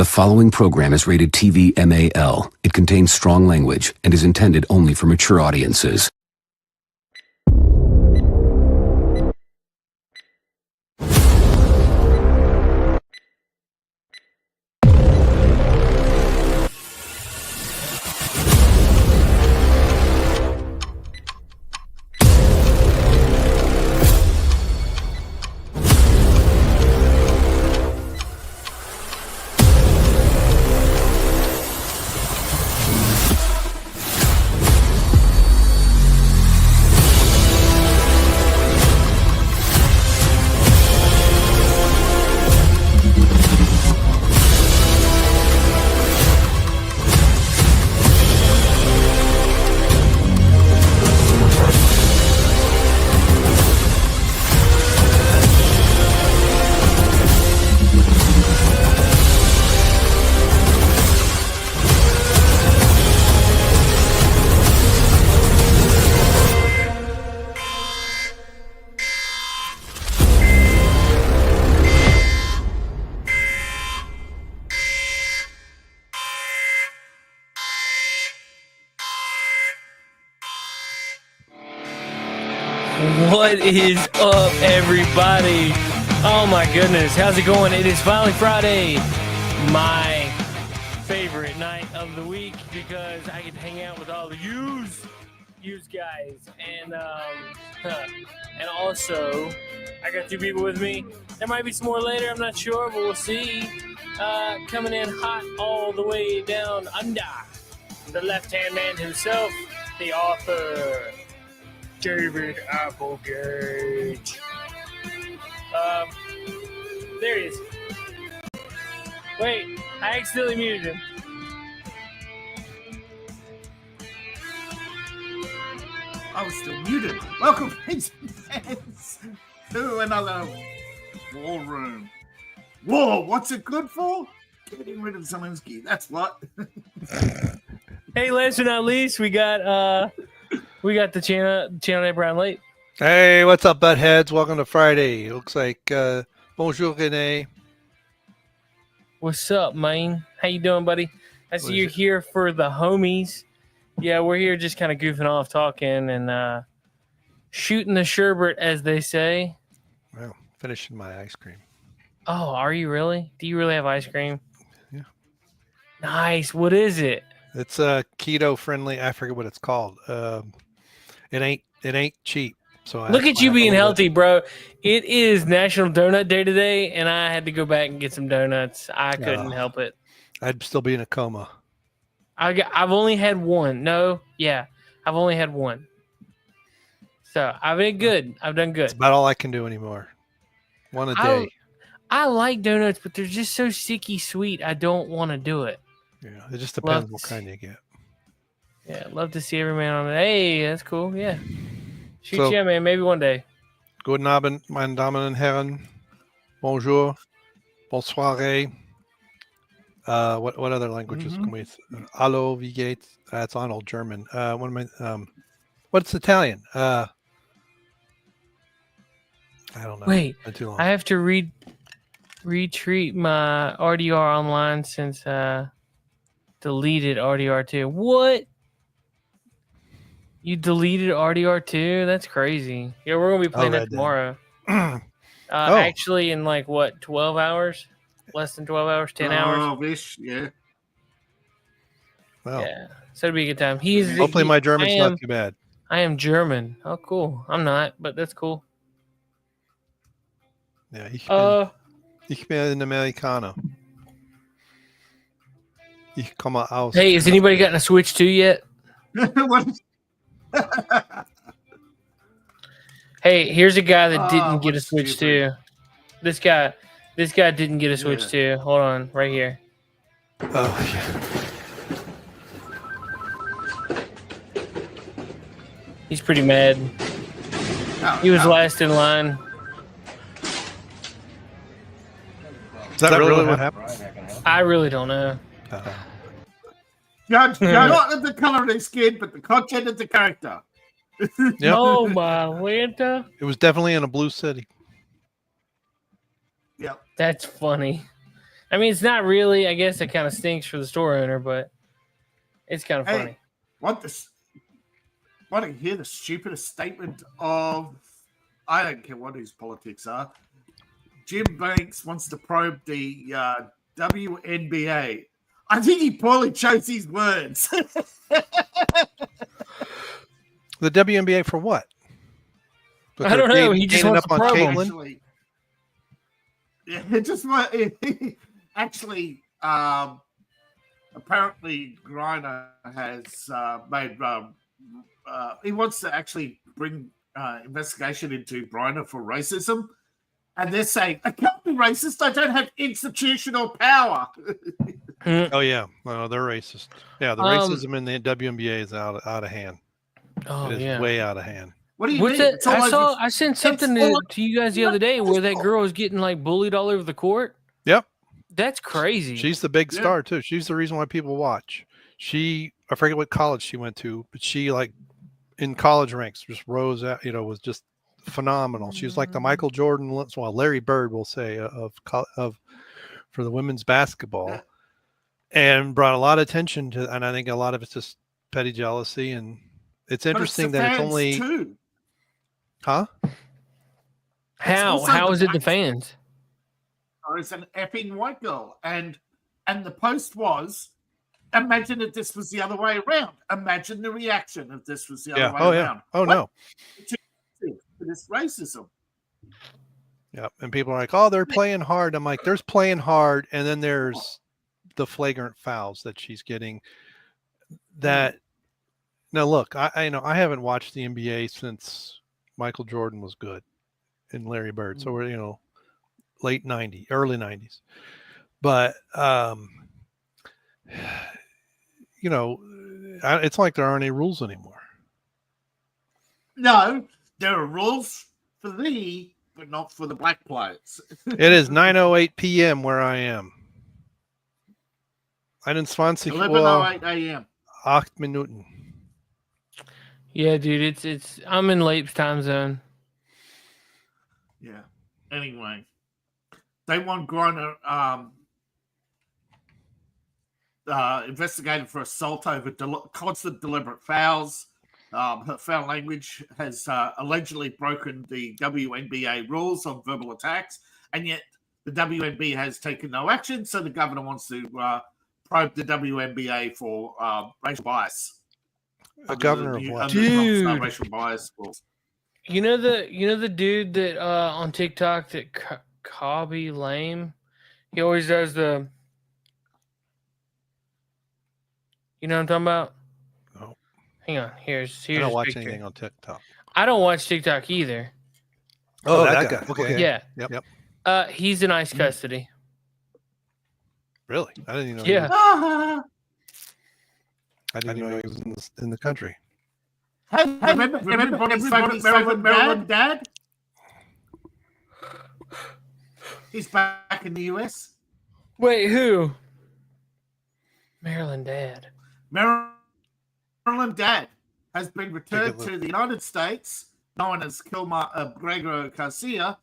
The following program is rated TV MAL. It contains strong language and is intended only for mature audiences. What is up, everybody? Oh my goodness, how's it going? It is finally Friday, my favorite night of the week, because I get to hang out with all the yous guys, and also I got two people with me. There might be some more later, I'm not sure, but we'll see. Coming in hot all the way down under, the left-hand man himself, the author, David Applegate. There he is. Wait, I accidentally muted him. I was still muted. Welcome, friends, to another War Room. War, what's it good for? Getting rid of Zelensky, that's what. Hey, last but not least, we got the channel that Brown late. Hey, what's up, buttheads? Welcome to Friday. Looks like bonjour, Rene. What's up, man? How you doing, buddy? I see you're here for the homies. Yeah, we're here just kind of goofing off, talking, and shooting the sherbet, as they say. Well, finishing my ice cream. Oh, are you really? Do you really have ice cream? Yeah. Nice. What is it? It's keto friendly. I forget what it's called. It ain't cheap. So look at you being healthy, bro. It is National Donut Day today, and I had to go back and get some donuts. I couldn't help it. I'd still be in a coma. I've only had one. I've only had one. So I've been good. I've done good. It's about all I can do anymore. One a day. I like donuts, but they're just so sticky sweet. I don't want to do it. Yeah, it just depends what kind you get. Yeah, love to see every man on it. Hey, that's cool. Yeah. Shoot, So, yeah, man. Maybe one day. Guten Abend, meine Damen und Herren. Bonjour. Bonsoir. What other languages can we? Hallo, wie geht's? That's on old German. What's Italian? I don't know. Wait, too long. I have to retreat my RDR online since deleted RDR2. What? You deleted RDR2? That's crazy. Yeah, we're gonna be playing that tomorrow. Actually, in 12 hours? Less than 12 hours, 10 hours. Yeah. Well, yeah. So it'll be a good time. Hopefully my German's not too bad. I am German. Oh, cool. I'm not, but that's cool. Yeah, ich bin ein Amerikaner. Ich komme aus. Hey, has anybody gotten a Switch 2 yet? Hey, here's a guy that didn't get a Switch 2. This guy didn't get a Switch 2. Hold on, right here. Oh, yeah. He's pretty mad. He was last in line. Is that really what happened? I really don't know. Judge, not the color of their skin, but the content of the character. Yep. Oh, my Lanta. It was definitely in a blue city. Yep. That's funny. I mean, it's not really. I guess it kind of stinks for the store owner, but it's kind of funny. Want to hear the stupidest statement of? I don't care what his politics are. Jim Banks wants to probe the WNBA. I think he poorly chose his words. The WNBA for what? But I don't know. He just wants up to on probe him. Caitlin? Actually, apparently Griner has made. He wants to actually bring investigation into Griner for racism, and they're saying, "I can't be racist. I don't have institutional power." Oh yeah, well, they're racist. Yeah, the racism in the WNBA is out of hand. Oh it is yeah, way out of hand. What do you what's mean? that? I sent something to you guys the other day where that girl was getting like bullied all over the court. Yep, that's crazy. She's the big star too. She's the reason why people watch. I forget what college she went to, but she like in college ranks just rose out. Was just phenomenal. She was like the Michael Jordan, Larry Bird will say of for the women's basketball, and brought a lot of attention to. And I think a lot of it's just petty jealousy, and it's interesting that it's only. Too. Huh? How is it the fans? It's an effing white girl, and the post was, imagine if this was the other way around. Imagine the reaction if this was the other way around. Oh no, this racism. Yeah, and people are like, "Oh, they're playing hard." I'm like, "There's playing hard, and then there's the flagrant fouls that she's getting." That now, look, I know I haven't watched the NBA since Michael Jordan was good and Larry Bird. So we're, late 90s, early 90s. But, it's like there aren't any rules anymore. No, there are rules for thee, but not for the black players. It is 9:08 p.m. where I am. 11:08 a.m. 8 Minuten. Yeah, dude, it's I'm in Leip's time zone. Yeah. Anyway, they want Griner investigated for assault over constant deliberate fouls. Her foul language has allegedly broken the WNBA rules on verbal attacks, and yet the WNBA has taken no action. So the governor wants to probe the WNBA for racial bias. A governor of what? Dude. Racial bias rules. You know the dude that on TikTok that Cobby Lame, he always does the. You know what I'm talking about? No. Hang on. Here's I don't watch picture. anything on TikTok. I don't watch TikTok either. Oh, that guy. Okay. Yeah. Yep. He's in ICE custody. Really? I didn't even know. Yeah. I didn't even know he was in the country. Remember Maryland Dad? He's back in the US. Wait, who? Maryland Dad. Maryland Dad has been returned to the United States, known as Gregor Garcia,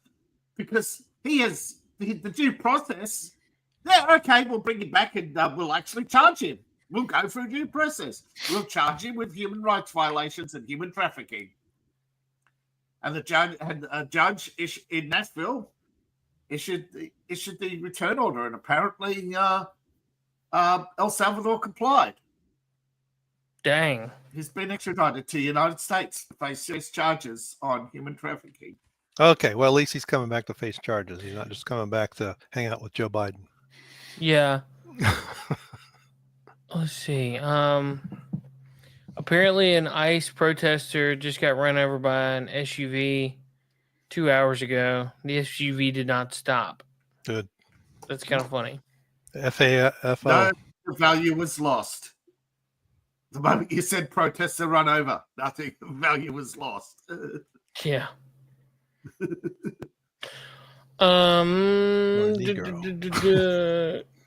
because he has the due process. Yeah, okay, we'll bring him back and we'll actually charge him. We'll go through due process. We'll charge him with human rights violations and human trafficking. And the judge in Nashville issued the return order, and apparently El Salvador complied. Dang. He's been extradited to the United States to face serious charges on human trafficking. Okay, well, at least he's coming back to face charges. He's not just coming back to hang out with Joe Biden. Yeah. Let's see. Apparently an ICE protester just got run over by an SUV 2 hours ago. The SUV did not stop. Good. That's kind of funny. FO. No, the value was lost. The moment you said protester run over, nothing. The value was lost. Yeah.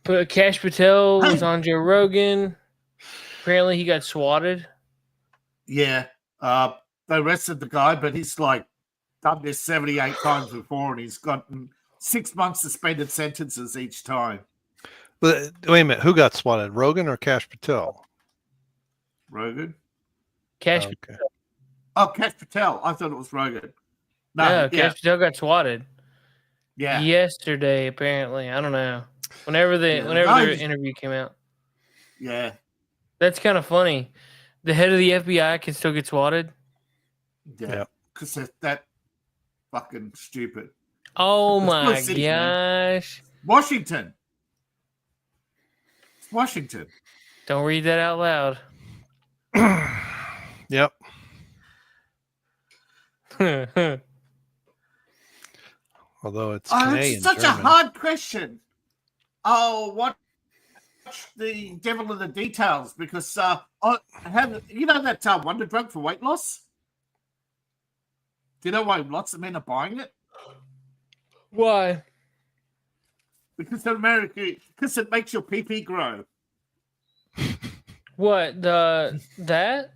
But Cash Patel was on Joe Rogan. Apparently he got swatted. Yeah. They arrested the guy, but he's like done this 78 times before, and he's gotten 6 months suspended sentences each time. But wait a minute, who got swatted? Rogan or Kash Patel? Rogan. Cash. Okay. Oh, Kash Patel. I thought it was Rogan. No, yeah. Cash Patel got swatted Yeah. yesterday. Apparently, I don't know. Whenever their interview came out. Yeah. That's kind of funny. The head of the FBI can still get swatted. Yeah. Because that fucking stupid. Oh my city, man. gosh! Washington. It's Washington. Don't read that out loud. Yep. Although it's Canadian. It's such German. a hard question. Watch the Devil in the Details because you know that wonder drug for weight loss? Do you know why lots of men are buying it? Why? Because in America, because it makes your pee grow. What that?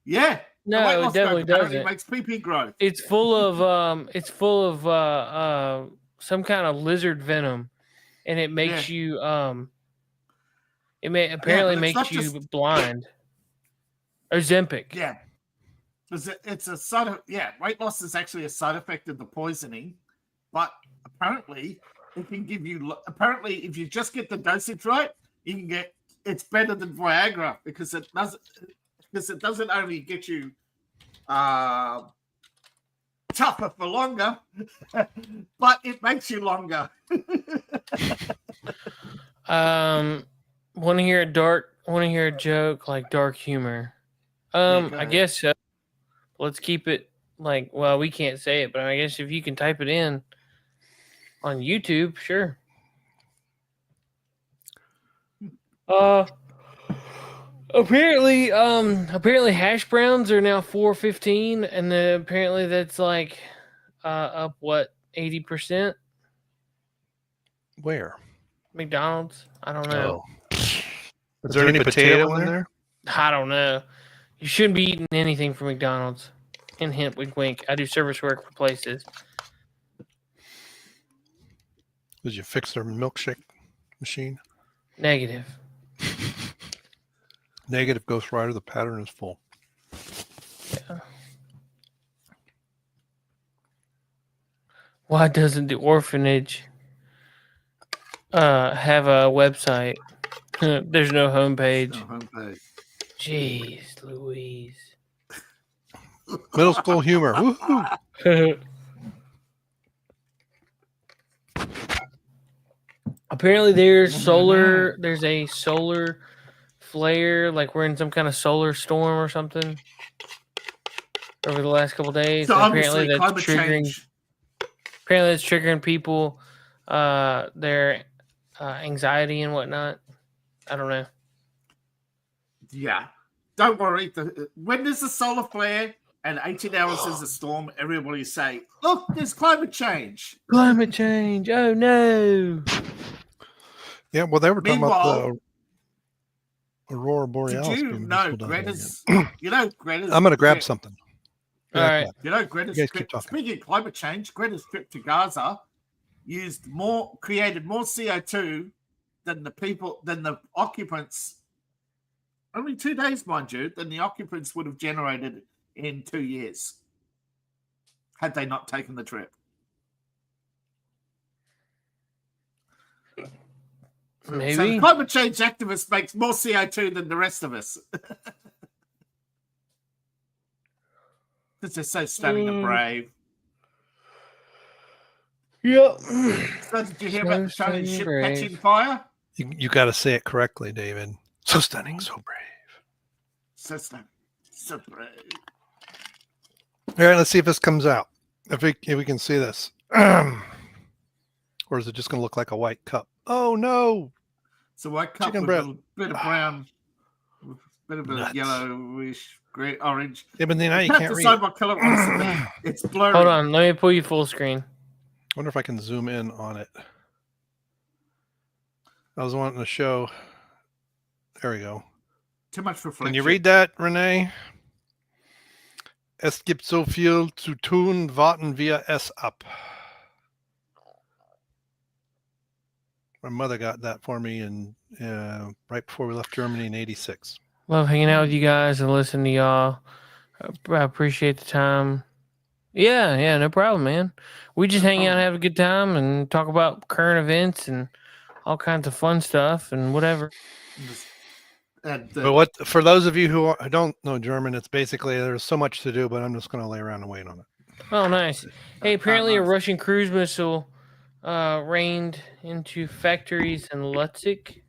Yeah. No, it definitely doesn't. It makes pee grow. It's full of some kind of lizard venom, and it makes you apparently makes you blind. Ozempic. Yeah. It's a side of weight loss is actually a side effect of the poisoning, but apparently it can give you. Apparently, if you just get the dosage right, you can get. It's better than Viagra because it doesn't only get you tougher for longer, but it makes you longer. Want to hear a joke like dark humor? I guess so. Let's keep it we can't say it, but I guess if you can type it in on YouTube, sure. Apparently hash browns are now $4.15, and apparently that's up 80%. Where? McDonald's? I don't know. Is there any potato in there? I don't know. You shouldn't be eating anything from McDonald's. Hint, hint, wink, wink. I do service work for places. Did you fix their milkshake machine? Negative. Negative, Ghost Rider. The pattern is full. Yeah. Why doesn't the orphanage have a website? There's no homepage. Jeez Louise. Middle school humor. Woohoo. Apparently there's a solar flare, like we're in some kind of solar storm or something over the last couple of days. So apparently that's triggering people their anxiety and whatnot. I don't know. Yeah. Don't worry. When there's a solar flare and 18 hours is a storm, everybody say, look, there's climate change. Climate change. Oh, no. Yeah, well, they were talking about the Aurora Borealis. Did you know Greta's... Greta's... I'm going to grab something. All right. Greta's... Speaking of climate change, Greta's trip to Gaza created more CO2 than the occupants... Only 2 days, mind you, than the occupants would have generated in 2 years had they not taken the trip. Maybe. So the climate change activist makes more CO2 than the rest of us. Because they're so stunning and brave. Yep. So did you hear about the Chinese ship catching fire? You got to say it correctly, David. So stunning, so brave. So stunning, so brave. All right, let's see if this comes out. If we can see this. Or is it just going to look like a white cup? Oh, no. It's a white cup with a bit of brown, with a bit of a yellowish, gray, orange. Yeah, but now you can't read. Decide what color it is. It's blurry. Hold on, let me pull you full screen. I wonder if I can zoom in on it. I was wanting to show. There we go. Too much reflection. Can you read that, Renee? Es gibt so viel zu tun, warten wir es ab. My mother got that for me, and right before we left Germany in '86. Love hanging out with you guys and listening to y'all. I appreciate the time. Yeah, no problem, man. We just hang out and have a good time and talk about current events and all kinds of fun stuff and whatever. And, But what for those of you who don't know German, it's basically there's so much to do, but I'm just going to lay around and wait on it. Oh, nice. Hey, apparently a Russian cruise missile rained into factories in Lutsk.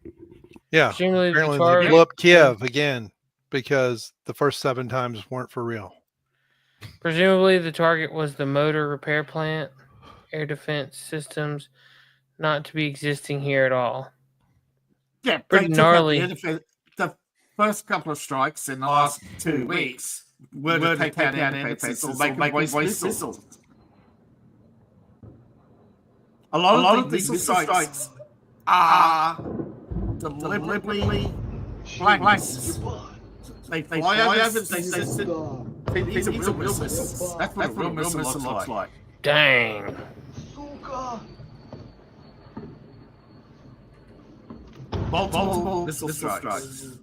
Yeah, Presumably apparently the they target, blew up Kiev again because the first 7 times weren't for real. presumably the target was the motor repair plant, air defense systems, not to be existing here at all. yeah, Pretty they took out gnarly. the first couple of strikes in the last 2 weeks were to take out air defenses or make them waste missiles. A lot of these missile strikes are deliberately blanks. They fly over and they say, these are real missiles. That's what a real missile looks like. Dang. Multiple missile strikes.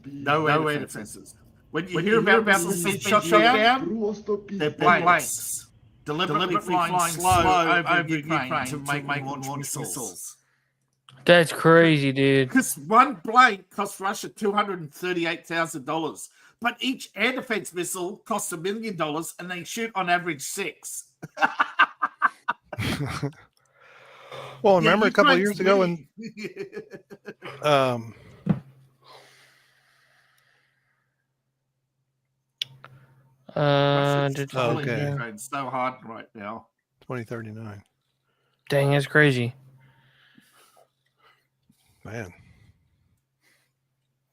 No air defenses. When you hear about missiles being shot down, they're blanks. Deliberately flying slow over Ukraine to make launch missiles. That's crazy, dude. Because one blank cost Russia $238,000, but each air defense missile costs $1 million, and they shoot on average 6. Well, remember a couple of years ago when okay. It's so hard right now. 2039. Dang, that's crazy. Man.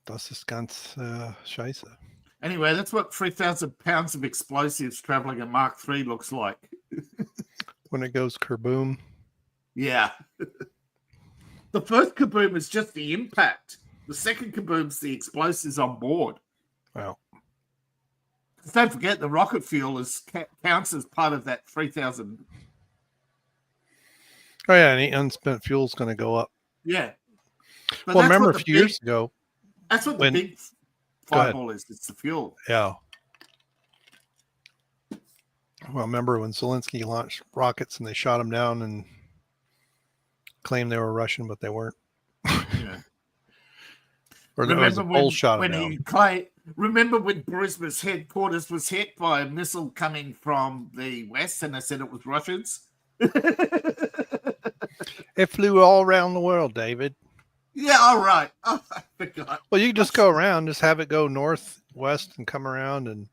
Das ist ganz scheiße. Anyway, that's what 3,000 pounds of explosives traveling a Mark III looks like. When it goes kerboom. Yeah. The first kaboom is just the impact. The second kaboom's the explosives on board. Wow. Don't forget, the rocket fuel counts as part of that 3,000. Oh, yeah, and the unspent fuel's going to go up. Yeah. But well, remember a few years ago. That's what the big fireball is. It's the fuel. Yeah. Well, remember when Zelensky launched rockets and they shot them down and claimed they were Russian, but they weren't. Yeah. Or there was a Pole shot them down. Remember when Burisma's headquarters was hit by a missile coming from the west and they said it was Russians? It flew all around the world, David. Yeah, all right. Oh, I forgot. Well, you just go around, just have it go north, west, and come around, and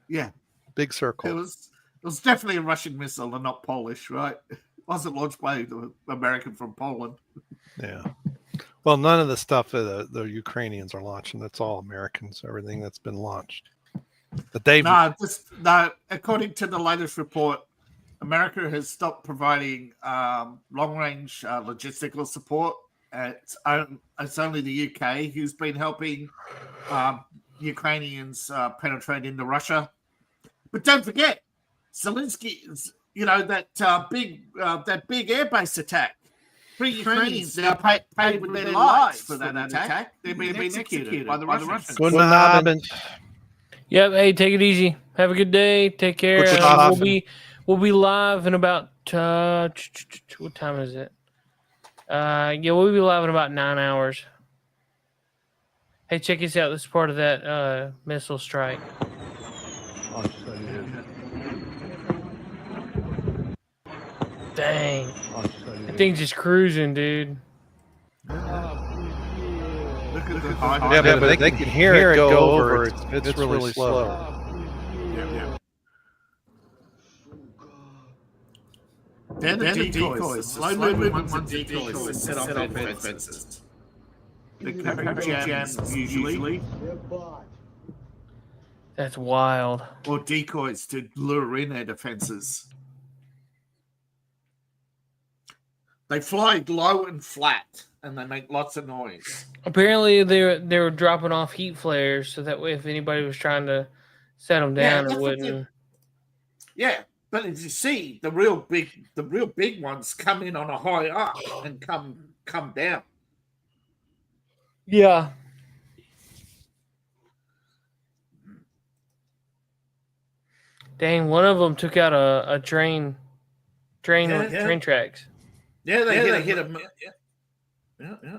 yeah, big circle. It was definitely a Russian missile and not Polish, right? It wasn't launched by the American from Poland. Yeah. Well, none of the stuff the Ukrainians are launching. That's all Americans. Everything that's been launched. But no. According to the latest report, America has stopped providing long-range logistical support. It's only the UK who's been helping Ukrainians penetrate into Russia. But don't forget, Zelensky, that big airbase attack. 3 Ukrainians now paid with their lives for that attack. They've been executed by the Russians. Good night. Yep. Hey, take it easy. Have a good day. Take care. We'll be live in about what time is it? We'll be live in about 9 hours. Hey, check this out. This is part of that missile strike. Dang. That thing's just cruising, dude. Yeah, but they can hear it go over. It's really slow. Yeah. They're the decoys. Slow movement ones are decoys that set off air defenses. They carry jams usually. That's wild. Or decoys to lure in air defenses. They fly low and flat, and they make lots of noise. Apparently, they were dropping off heat flares, so that way, if anybody was trying to set them down, it wouldn't. Yeah, But as you see, the real big ones come in on a high up and come down. Yeah. Dang, one of them took out a train tracks. Yeah, they hit them. Yeah.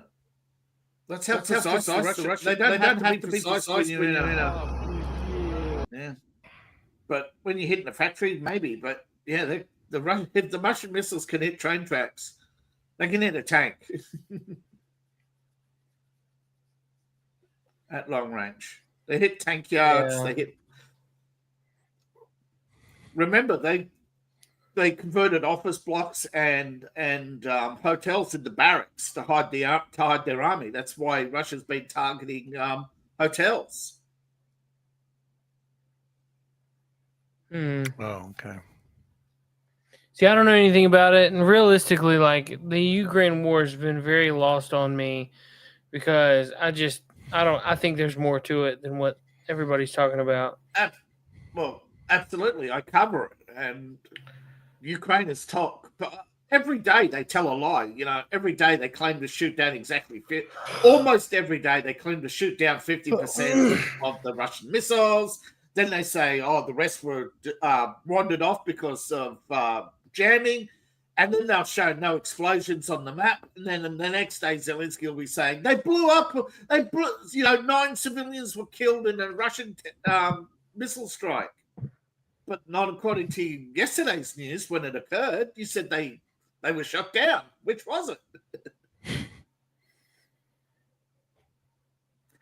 That's how precise the Russians. They don't have to be precise when you're in a. Yeah. But when you're hitting a factory, maybe. But yeah, the Russian missiles can hit train tracks. They can hit a tank at long range. They hit tank yards. Yeah. They hit. Remember, they converted office blocks and hotels into barracks to hide their army. That's why Russia's been targeting hotels. Hmm. Oh, okay. See, I don't know anything about it, and realistically, like the Ukraine war has been very lost on me because I think there's more to it than what everybody's talking about. Well, absolutely, I cover it, and Ukraine is talk. But every day they tell a lie. You know, every day they claim to shoot down almost every day they claim to shoot down 50% of the Russian missiles. Then they say, "Oh, the rest were wandered off because of jamming," and then they'll show no explosions on the map. And then the next day, Zelensky will be saying they blew up. 9 civilians were killed in a Russian missile strike. But not according to yesterday's news when it occurred. You said they were shut down. Which was it?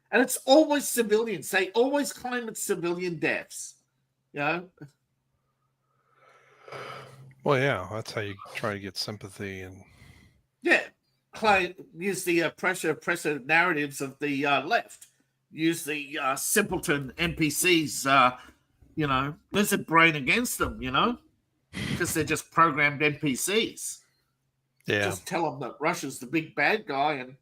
And it's always civilians. They always claim it's civilian deaths. You know? Well, yeah, that's how you try to get sympathy and. Yeah, use the oppressive narratives of the left. Use the simpleton NPCs. Lizard brain against them. Because they're just programmed NPCs. Yeah. Just tell them that Russia's the big bad guy and.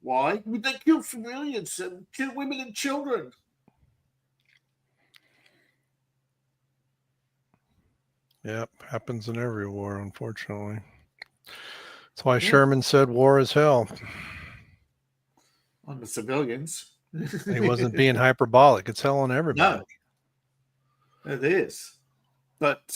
Why? They kill civilians and kill women and children. Yep, happens in every war, unfortunately. That's why Sherman said war is hell. On the civilians. He wasn't being hyperbolic. It's hell on everybody. No, it is. But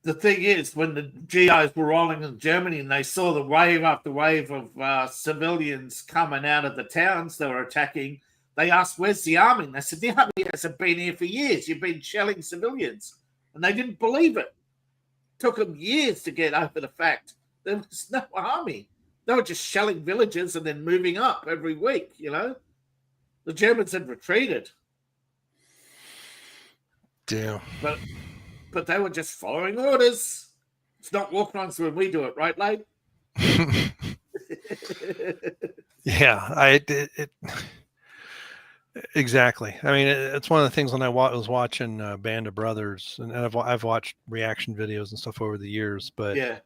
the thing is, when the GIs were rolling in Germany and they saw the wave after wave of civilians coming out of the towns they were attacking, they asked, "Where's the army?" And they said, "The army hasn't been here for years. You've been shelling civilians." And they didn't believe it. It took them years to get over the fact there was no army. They were just shelling villages and then moving up every week, The Germans had retreated. Yeah. But they were just following orders. It's not war crimes when we do it, right, Lade? Yeah, exactly. I mean, it's one of the things when I was watching Band of Brothers, and I've watched reaction videos and stuff over the years, but yeah,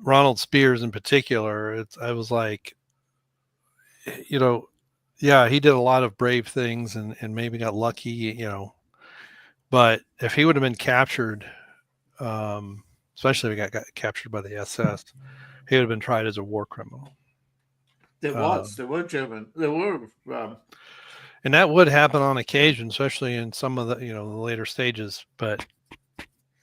Ronald Spears in particular, I was like, yeah, he did a lot of brave things and maybe got lucky, but if he would have been captured, especially if he got captured by the SS, he would have been tried as a war criminal. There were German, and that would happen on occasion, especially in some of the, the later stages. But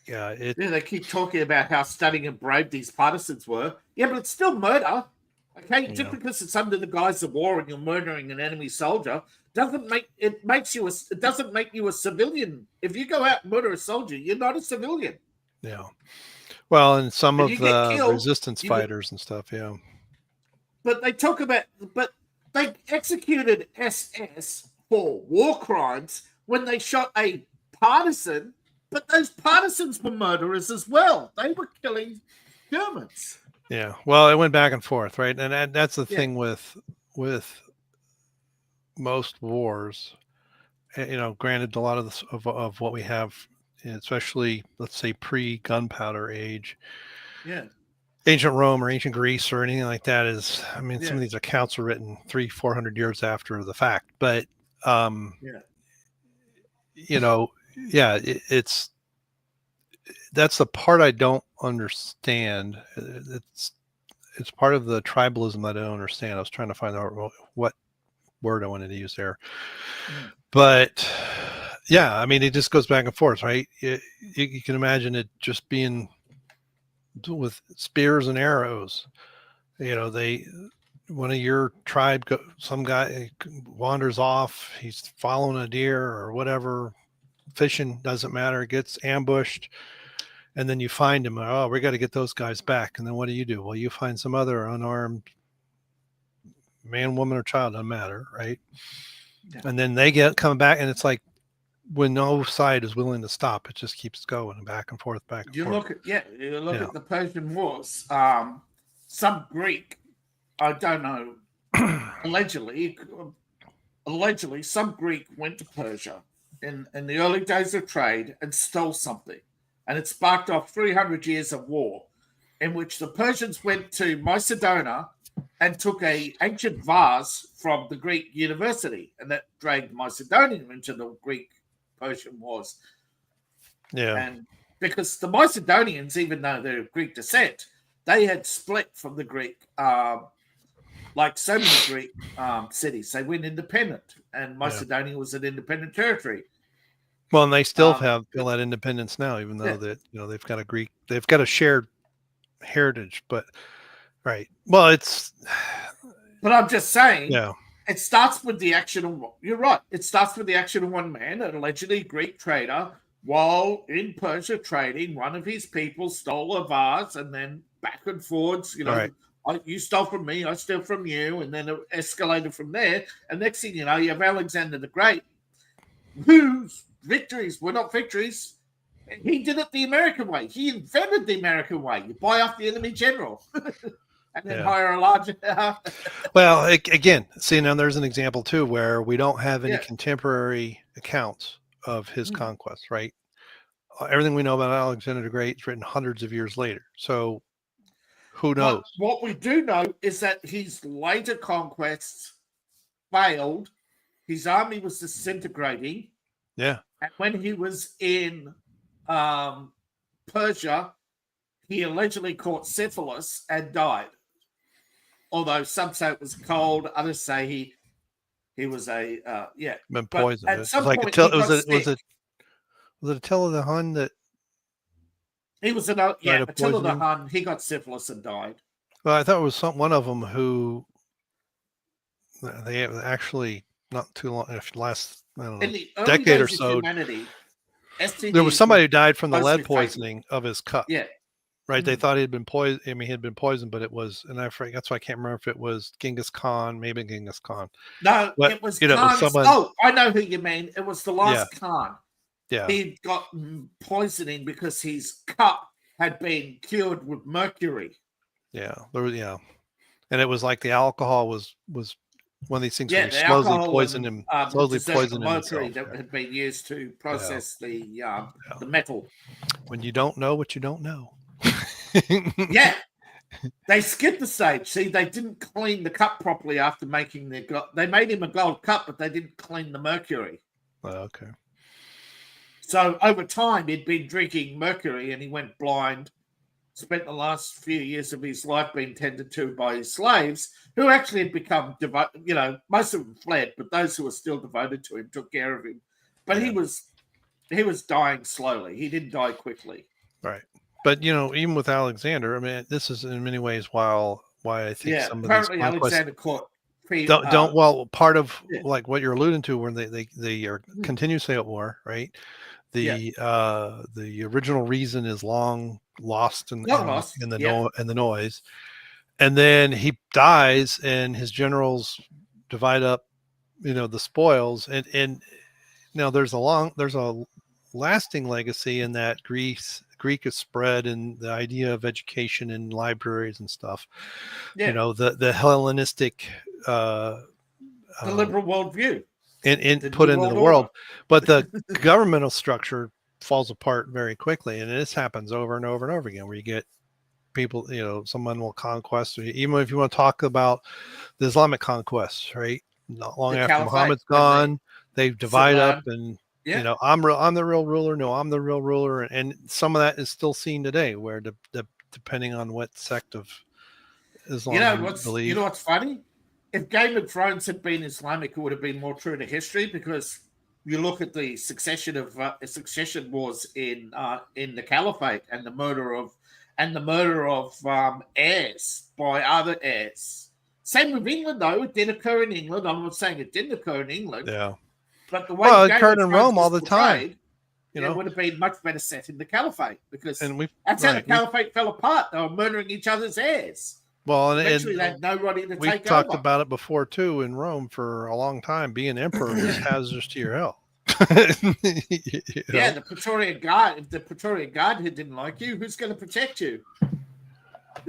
yeah, they keep talking about how stunning and brave these partisans were. Yeah, but it's still murder. Okay, just because it's under the guise of war and you're murdering an enemy soldier doesn't make you a civilian. If you go out and murder a soldier, you're not a civilian. Yeah. Well, and some of the resistance fighters and stuff, yeah. But they executed SS for war crimes when they shot a partisan, but those partisans were murderers as well. They were killing Germans. Yeah, well, it went back and forth, right? And that's the thing with most wars. Granted, a lot of what we have, especially let's say pre-gunpowder age, ancient Rome or ancient Greece or anything like that is, some of these accounts are written 300-400 years after the fact, but yeah, that's the part I don't understand. It's part of the tribalism that I don't understand. I was trying to find out what word I wanted to use there. But yeah, I mean, it just goes back and forth, right? You can imagine it just being with spears and arrows. One of your tribe, some guy wanders off, he's following a deer or whatever, fishing, doesn't matter, gets ambushed, and then you find him. Oh, we got to get those guys back. And then what do? Well, you find some other unarmed man, woman, or child, doesn't matter, right? Yeah. And then they come back, and it's like when no side is willing to stop, it just keeps going back and forth, back and forth. You look at the Persian Wars. Some Greek, I don't know, allegedly, some Greek went to Persia in the early days of trade and stole something. And it sparked off 300 years of war, in which the Persians went to Macedonia and took an ancient vase from the Greek university, and that dragged Macedonia into the Greek-Persian Wars. Yeah. And because the Macedonians, even though they're of Greek descent, they had split from the Greek, like so many Greek cities. They went independent, and Macedonia was an independent territory. Well, and they still have that independence now, even though they've got a shared heritage. But right, well, But I'm just saying, yeah, it starts with the action of. You're right. It starts with the action of one man, an allegedly Greek trader, while in Persia trading. One of his people stole a vase, and then back and forwards. Right. You stole from me, I stole from you, and then it escalated from there. And next thing you know, you have Alexander the Great, whose victories were not victories. He did it the American way. He invented the American way. You buy off the enemy general and then hire a larger. Well, again, see, now there's an example too where we don't have any contemporary accounts of his conquest, right? Everything we know about Alexander the Great is written hundreds of years later. So who knows? But what we do know is that his later conquests failed. His army was disintegrating. Yeah. And when he was in Persia, he allegedly caught syphilis and died. Although some say it was cold, others say he was been poisoned. At some point, was it Attila the Hun that he was Attila the Hun? He got syphilis and died. Well, I thought it was one of them who they actually not too long, last decade or so. There was somebody who died from the lead poisoning of his cup. Yeah. Right. Mm-hmm. They thought he had been poisoned. I mean, he had been poisoned, but it was, and I forget, that's why I can't remember if it was Genghis Khan, maybe Genghis Khan. No, but, it was someone. Oh, I know who you mean. It was the last Khan. Yeah. He'd got poisoning because his cup had been cured with mercury. Yeah. And it was like the alcohol was one of these things where slowly poisoned him. Slowly poisoned mercury that had been used to process the metal. When you don't know what you don't know. Yeah. They skipped the stage. See, they didn't clean the cup properly after making their gold. They made him a gold cup, but they didn't clean the mercury. Oh, okay. So over time, he'd been drinking mercury and he went blind. Spent the last few years of his life being tended to by his slaves, who actually had become devoted. Most of them fled, but those who were still devoted to him took care of him. But he was dying slowly. He didn't die quickly. Right. But even with Alexander, I mean, this is in many ways why I think some of these Alexander caught part of like what you're alluding to, when they are continuously at war, right? The original reason is long lost in the noise, and then he dies, and his generals divide up, the spoils, and there's a lasting legacy in that Greek is spread, and the idea of education in libraries and stuff. The Hellenistic, the liberal worldview. Put into the world, but the governmental structure falls apart very quickly, and this happens over and over and over again, where you get people, someone will conquest, even if you want to talk about the Islamic conquests, right? Not long after Muhammad's gone, they divide up, and Yeah. You know, I'm the real ruler. No, I'm the real ruler. And some of that is still seen today, where depending on what sect of Islam you believe. You know what's funny? If Game of Thrones had been Islamic, it would have been more true to history, because you look at the succession wars in the Caliphate and the murder of heirs by other heirs. Same with England, though. It did occur in England. I'm not saying it didn't occur in England. Yeah. But the way it occurred in Rome all the time. You know, it would have been much better set in the Caliphate, because that's how the right, Caliphate fell apart. They were murdering each other's heirs. Well, and eventually they had nobody to take over. We've talked about it before too in Rome for a long time. Being emperor is hazardous to your health. Yeah, the Praetorian Guard. If the Praetorian Guard didn't like you, who's going to protect you?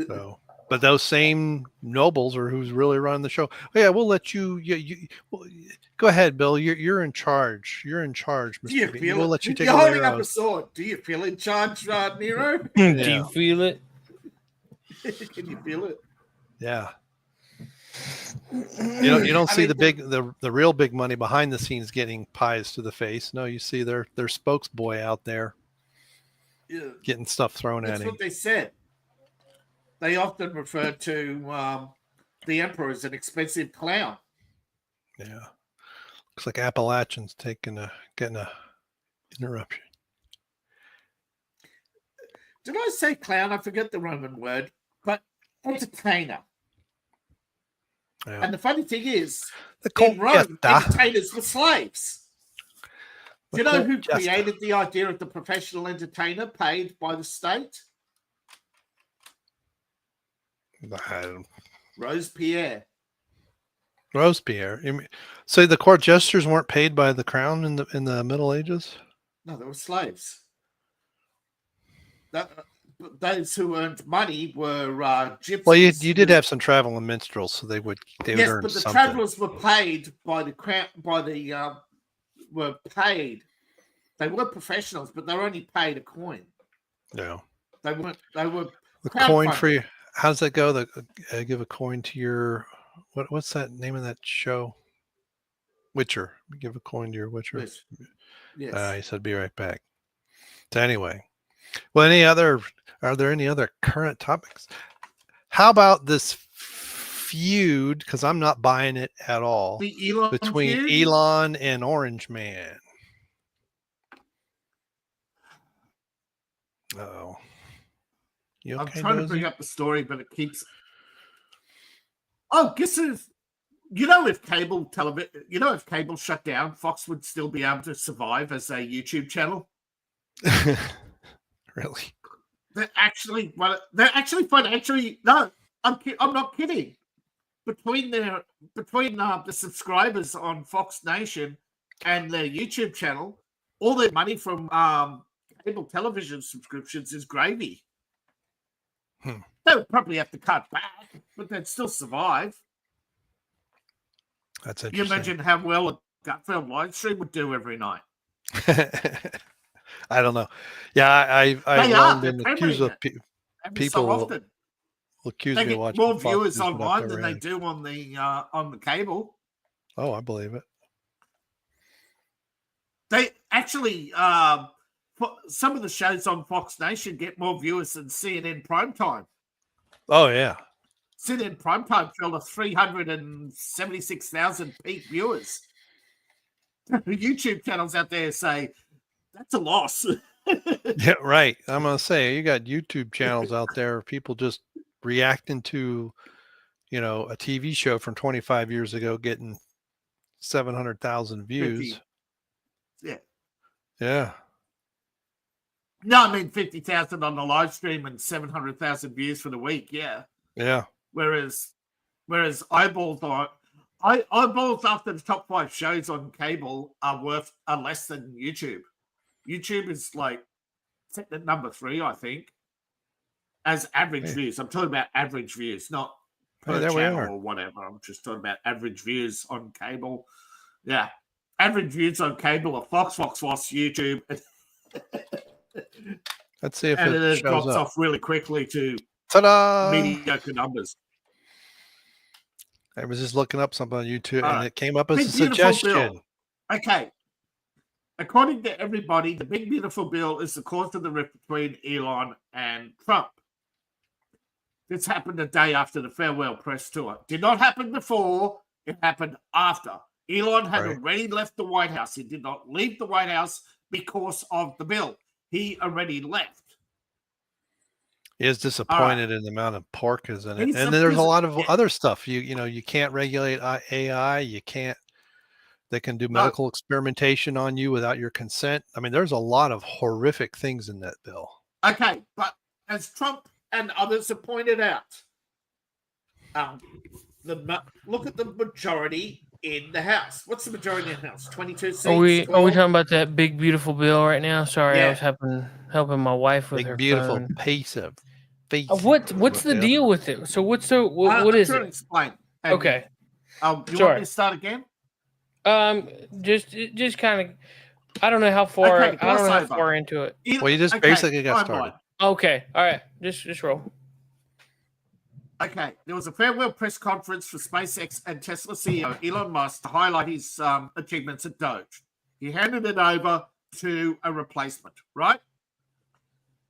So, but those same nobles are who's really running the show. Oh, yeah, we'll let you. Go ahead, Bill. You're in charge. You're in charge, Mr. B. We'll let you take. You're holding up a sword. Do you feel in charge, Nero? Do you feel it? Can you feel it? Yeah. You don't see the real big money behind the scenes getting pies to the face. No, you see their spokesboy out there getting stuff thrown at him. That's what they said. They often refer to the emperor as an expensive clown. Yeah. Looks like Appalachians getting a interruption. Did I say clown? I forget the Roman word, but entertainer. Yeah. And the funny thing is, in Rome, entertainers were slaves. Do you know who created the idea of the professional entertainer paid by the state? Robespierre. Robespierre. So the court jesters weren't paid by the crown in the Middle Ages? No, they were slaves. Those who earned money were gypsies. Well, you did have some traveling minstrels, so they would earn something. Yes, but the travelers were paid by the crown. Were paid. They were professionals, but they were only paid a coin. Yeah. They weren't. They were the coin for you. How does that go? Give a coin to your what's that name of that show? Witcher. Give a coin to your Witcher. Yes. He said, "Be right back." So anyway, well, are there any other current topics? How about this feud? Because I'm not buying it at all. The Elon between feud? Elon and Orange Man. Oh. Okay, I'm trying to bring up the story, but it keeps. Oh, guess if if cable television, if cable shut down, Fox would still be able to survive as a YouTube channel. Really? They're actually financially. No, I'm not kidding. Between the subscribers on Fox Nation and their YouTube channel, all their money from cable television subscriptions is gravy. They would probably have to cut back, but they'd still survive. That's Can interesting. you imagine how well a Gutfeld live stream would do every night? I don't know. Yeah, I've long been accused of people so often. Accuse they me get of watching more Fox viewers News online than they do on the cable. Oh, I believe it. They actually some of the shows on Fox Nation get more viewers than CNN Primetime. Oh yeah, CNN Primetime fell to 376,000 peak viewers. YouTube channels out there say that's a loss. Yeah, right. I'm gonna say you got YouTube channels out there, people just reacting to, a TV show from 25 years ago getting 700,000 views. 50. Yeah. Yeah. No, I mean 50,000 on the live stream and 700,000 views for the week. Yeah. Yeah. Whereas eyeballs after the top 5 shows on cable are less than YouTube. YouTube is set at number 3, I think, as average views. I'm talking about average views, not per channel or whatever. I'm just talking about average views on cable. Yeah. Average views on cable are Fox, YouTube. Let's see if it drops off really quickly to mediocre numbers. I was just looking up something on YouTube and it came up as a suggestion. Okay. according to everybody, the big beautiful bill is the cause of the rift between Elon and Trump. This happened a day after the farewell press tour. Did not happen before. It happened after. Elon had already left the White House. He did not leave the White House because of the bill. He already left. He is disappointed in the amount of pork is in it. He's And then there's a lot of other stuff. You can't regulate AI. You can't. They can do medical experimentation on you without your consent. I mean, there's a lot of horrific things in that bill. Okay, but as Trump and others have pointed out, look at the majority in the House. What's the majority in the House? 22 seats? Are we talking about that big beautiful bill right now? Sorry, Yeah. I was helping my wife with her beautiful phone. piece of face. What's the deal with it? So what is it? Explain. Okay. You want me to start again? Just kind of. I don't know how far. Okay, I don't know how far into it. Well, you just basically got started. Okay. All right. Just roll. Okay, there was a farewell press conference for SpaceX and Tesla CEO Elon Musk to highlight his achievements at Doge. He handed it over to a replacement, right?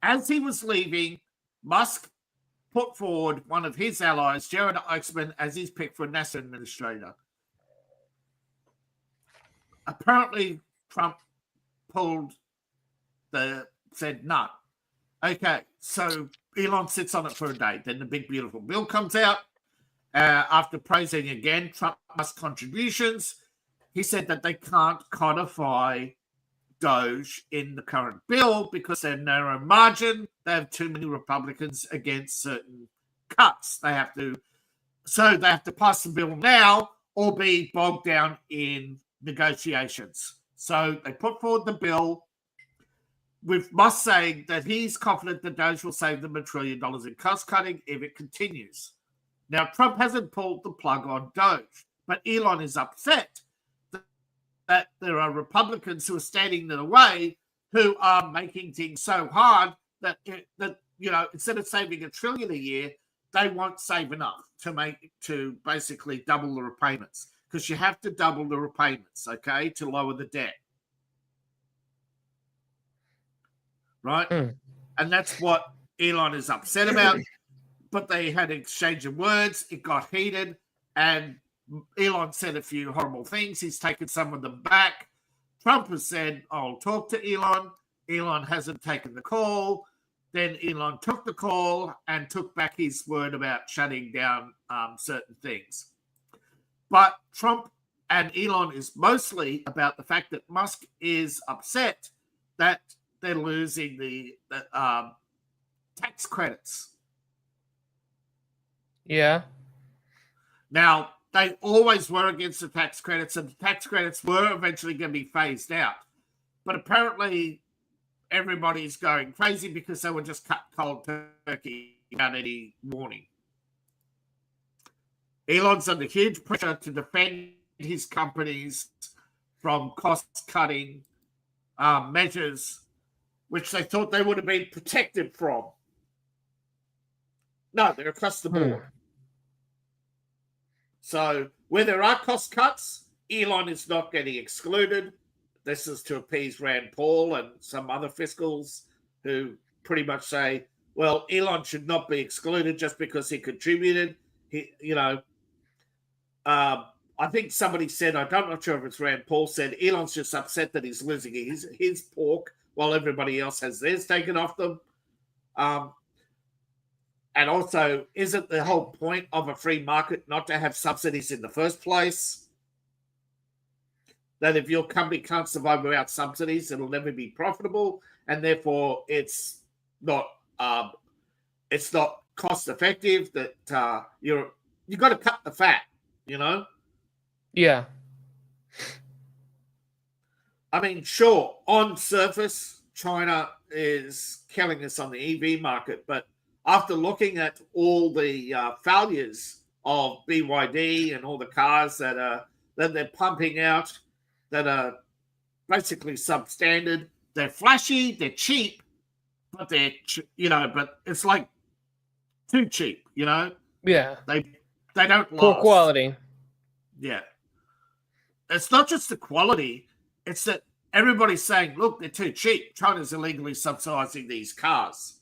As he was leaving, Musk put forward one of his allies, Jared Isaacman, as his pick for NASA administrator. Apparently, Trump said no. Okay, so Elon sits on it for a day. Then the big beautiful bill comes out. After praising again Trump's contributions, he said that they can't codify Doge in the current bill because they're narrow margin. They have too many Republicans against certain cuts. They have to pass the bill now or be bogged down in negotiations. So they put forward the bill with Musk saying that he's confident that Doge will save them $1 trillion in cost cutting if it continues. Now, Trump hasn't pulled the plug on Doge, but Elon is upset that there are Republicans who are standing in the way, who are making things so hard that instead of saving $1 trillion a year, they won't save enough to basically double the repayments, because you have to double the repayments, okay, to lower the debt. Right? And that's what Elon is upset about. But they had an exchange of words. It got heated. And Elon said a few horrible things. He's taken some of them back. Trump has said, I'll talk to Elon. Elon hasn't taken the call. Then Elon took the call and took back his word about shutting down certain things. But Trump and Elon is mostly about the fact that Musk is upset that they're losing the tax credits. Yeah. Now, they always were against the tax credits, and the tax credits were eventually going to be phased out. But apparently, everybody's going crazy because they were just cut cold turkey without any warning. Elon's under huge pressure to defend his companies from cost-cutting measures, which they thought they would have been protected from. No, they're across the board. So where there are cost cuts, Elon is not getting excluded. This is to appease Rand Paul and some other fiscals who pretty much say, well, Elon should not be excluded just because he contributed. I think somebody said, I'm not sure if it's Rand Paul, said Elon's just upset that he's losing his pork while everybody else has theirs taken off them. And also, isn't the whole point of a free market not to have subsidies in the first place? That if your company can't survive without subsidies, it'll never be profitable, and therefore it's not cost effective. That you got to cut the fat, Yeah. I mean, sure, on surface, China is killing us on the EV market, but after looking at all the failures of BYD and all the cars that they're pumping out that are basically substandard, they're flashy, they're cheap, but but it's like too cheap, Yeah. They don't last. Poor quality. Yeah. It's not just the quality, it's that everybody's saying, look, they're too cheap. China's illegally subsidizing these cars,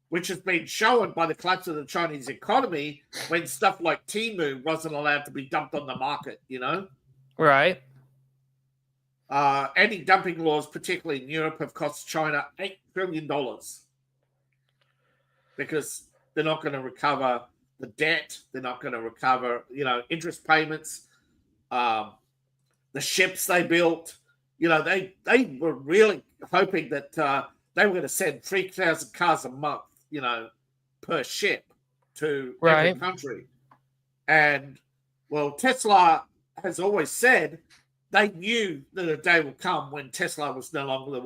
which has been shown by the collapse of the Chinese economy when stuff like Temu wasn't allowed to be dumped on the market, you know? Right. Anti-dumping laws, particularly in Europe, have cost China $8 trillion because they're not going to recover the debt. They're not going to recover, interest payments, the ships they built. They were really hoping that they were going to send 3,000 cars a month, per ship to every country. And, well, Tesla has always said they knew that a day will come when Tesla was no longer the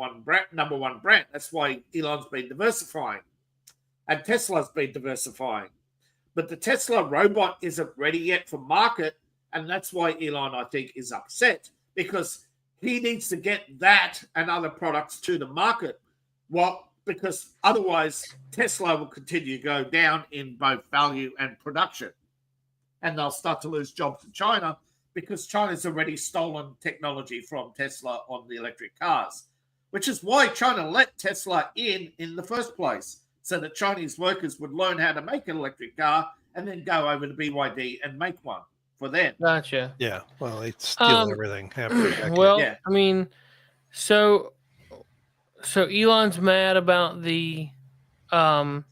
number one brand. That's why Elon's been diversifying. And Tesla's been diversifying. But the Tesla robot isn't ready yet for market. And that's why Elon, I think, is upset. Because he needs to get that and other products to the market. Because otherwise, Tesla will continue to go down in both value and production. And they'll start to lose jobs to China because China's already stolen technology from Tesla on the electric cars, which is why China let Tesla in the first place, so that Chinese workers would learn how to make an electric car and then go over to BYD and make one for them. Gotcha. Yeah. Well, they steal everything. Well, yeah. I mean, so Elon's mad about the of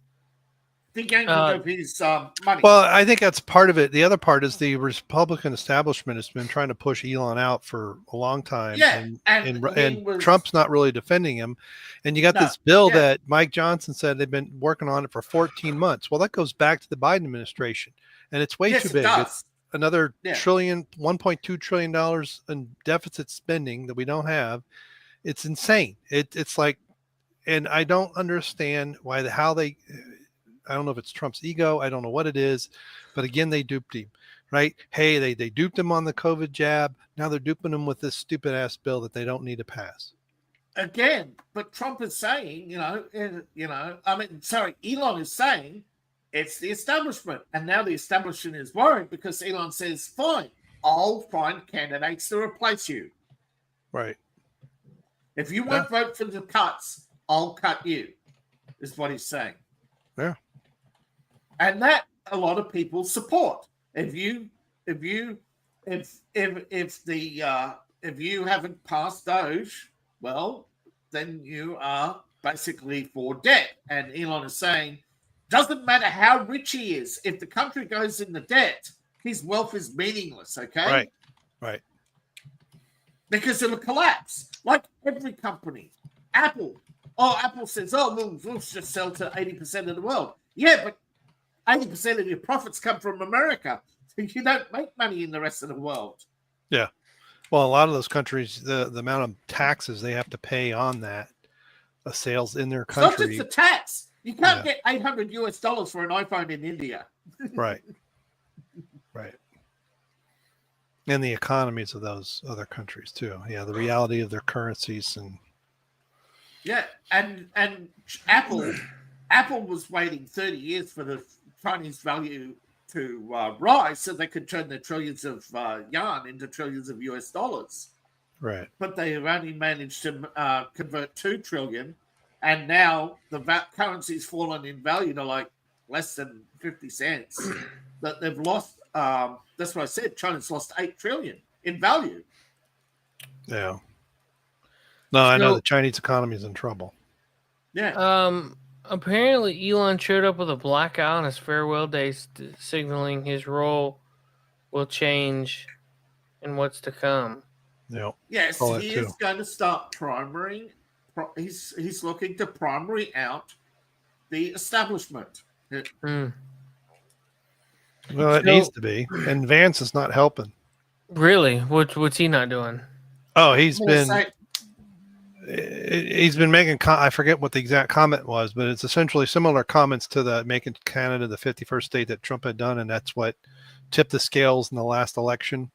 his money. Well, I think that's part of it. The other part is the Republican establishment has been trying to push Elon out for a long time. Yeah, and Trump's not really defending him. And you got this bill that Mike Johnson said they've been working on it for 14 months. Well, that goes back to the Biden administration, and it's way too big. It's another $1.2 trillion in deficit spending that we don't have. It's insane. It's like, and I don't understand how they. I don't know if it's Trump's ego. I don't know what it is, but again, they duped him, right? Hey, they duped him on the COVID jab. Now they're duping him with this stupid ass bill that they don't need to pass. Again, but Trump is saying, Elon is saying it's the establishment. And now the establishment is worried because Elon says, fine, I'll find candidates to replace you. Right. If you won't vote for the cuts, I'll cut you, is what he's saying. Yeah. And that a lot of people support. If you haven't passed Doge, well, then you are basically for debt. And Elon is saying, doesn't matter how rich he is, if the country goes into debt, his wealth is meaningless, okay? Right. Because it'll collapse. Like every company. Apple says, we'll just sell to 80% of the world. Yeah, but 80% of your profits come from America. So you don't make money in the rest of the world. Yeah. Well, a lot of those countries, the amount of taxes they have to pay on that, sales in their country. It's not just the tax. You can't get $800 for an iPhone in India. Right. And the economies of those other countries too. Yeah, the reality of their currencies and. Yeah, and Apple was waiting 30 years for the Chinese value to rise so they could turn their trillions of yuan into trillions of US dollars. Right. But they have only managed to convert 2 trillion, and now the currency's fallen in value to like less than 50 cents. That they've lost. That's what I said. China's lost 8 trillion in value. Yeah. No, I know the Chinese economy is in trouble. Yeah. Apparently, Elon showed up with a black eye on his farewell day, signaling his role will change in what's to come. Yeah. Yes, he is going to start primarying. He's looking to primary out the establishment. Well, it needs to be, and Vance is not helping. Really? What's he not doing? Oh, he's been making. I forget what the exact comment was, but it's essentially similar comments to the making Canada the 51st state that Trump had done, and that's what tipped the scales in the last election.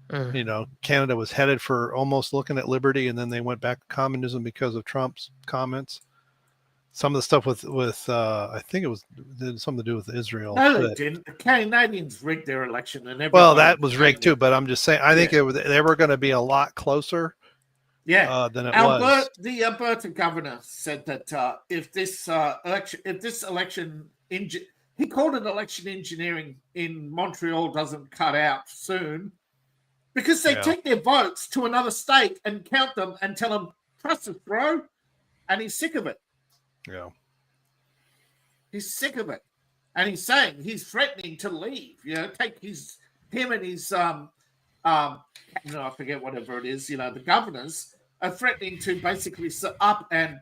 Canada was headed for almost looking at liberty, and then they went back to communism because of Trump's comments. Some of the stuff with I think it did something to do with Israel. No, they didn't. The Canadians rigged their election, and well, that was rigged too. But I'm just saying, I think they were going to be a lot closer than it was. The Alberta governor said that if this election, he called it election engineering in Montreal doesn't cut out soon, because they take their votes to another state and count them and tell them, trust us, bro. And he's sick of it. Yeah. He's sick of it. And he's saying he's threatening to leave, take him and his, I forget whatever it is, the governors are threatening to basically sit up and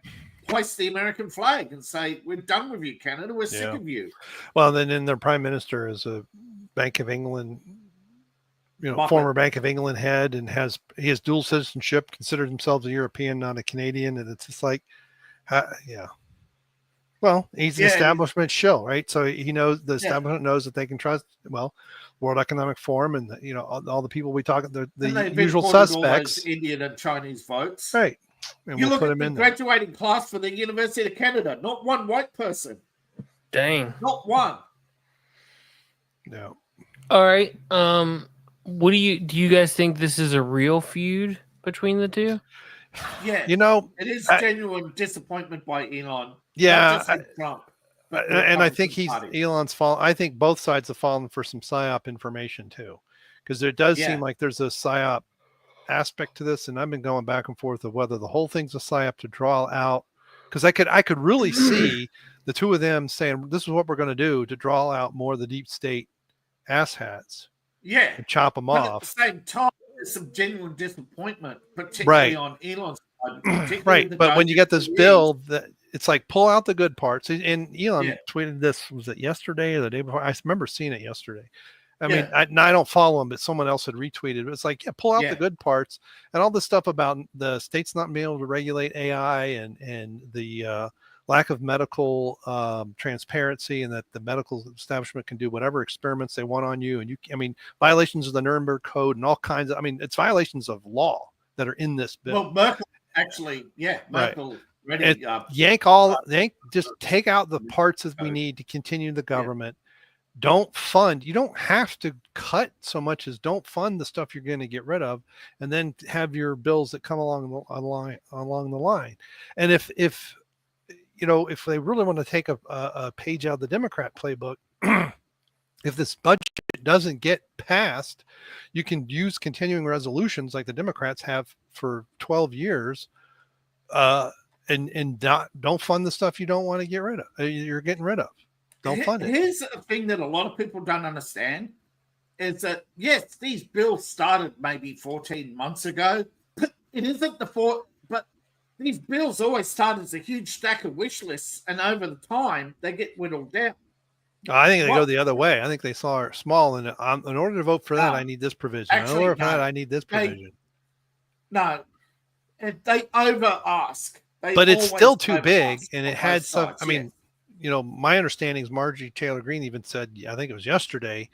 hoist the American flag and say, we're done with you, Canada. We're sick of you. Well, then their prime minister is a Bank of England, former Bank of England head, and he has dual citizenship, considers himself a European, not a Canadian. And it's just like, well, he's an establishment shill, right? So he knows the establishment knows that they can trust, World Economic Forum and all the people we talk, the usual suspects, Indian and Chinese votes, right? And you look at the graduating class for the University of Canada, not one white person. Dang, not one. No. All right. What do you guys think this is a real feud between the two? Yeah, it is genuine disappointment by Elon. Yeah, Trump. And I think Elon's fallen. I think both sides have fallen for some psyop information too, because there does seem like there's a psyop aspect to this, and I've been going back and forth of whether the whole thing's a psyop to draw out. Because I could really see the two of them saying, "This is what we're going to do to draw out more of the deep state asshats." Yeah, and chop them off. At the same time, there's some genuine disappointment, particularly on Elon's side. Right, but when you get this bill that. It's like pull out the good parts. And Elon tweeted this, was it yesterday or the day before? I remember seeing it yesterday. I mean, I don't follow him, but someone else had retweeted. It's like, pull out the good parts and all this stuff about the states not being able to regulate AI and the lack of medical transparency, and that the medical establishment can do whatever experiments they want on you. And violations of the Nuremberg Code and all kinds of, it's violations of law that are in this bill. Well, Merkel actually, Merkel. Right. Just take out the parts that we need to continue the government. Don't fund. You don't have to cut so much as don't fund the stuff you're going to get rid of, and then have your bills that come along the line. And if they really want to take a page out of the Democrat playbook, if this budget doesn't get passed, you can use continuing resolutions like the Democrats have for 12 years. And don't fund the stuff you don't want to get rid of. You're getting rid of. Don't fund it. Here's the thing that a lot of people don't understand is that, yes, these bills started maybe 14 months ago. But it isn't but these bills always start as a huge stack of wish lists, and over the time, they get whittled down. I think they go the other way. I think they saw it small, and in order to vote for that, I need this provision. Actually, in order for that, I need this provision. They over-ask. But it's still too big, and it had some. My understanding is Marjorie Taylor Greene even said, I think it was yesterday,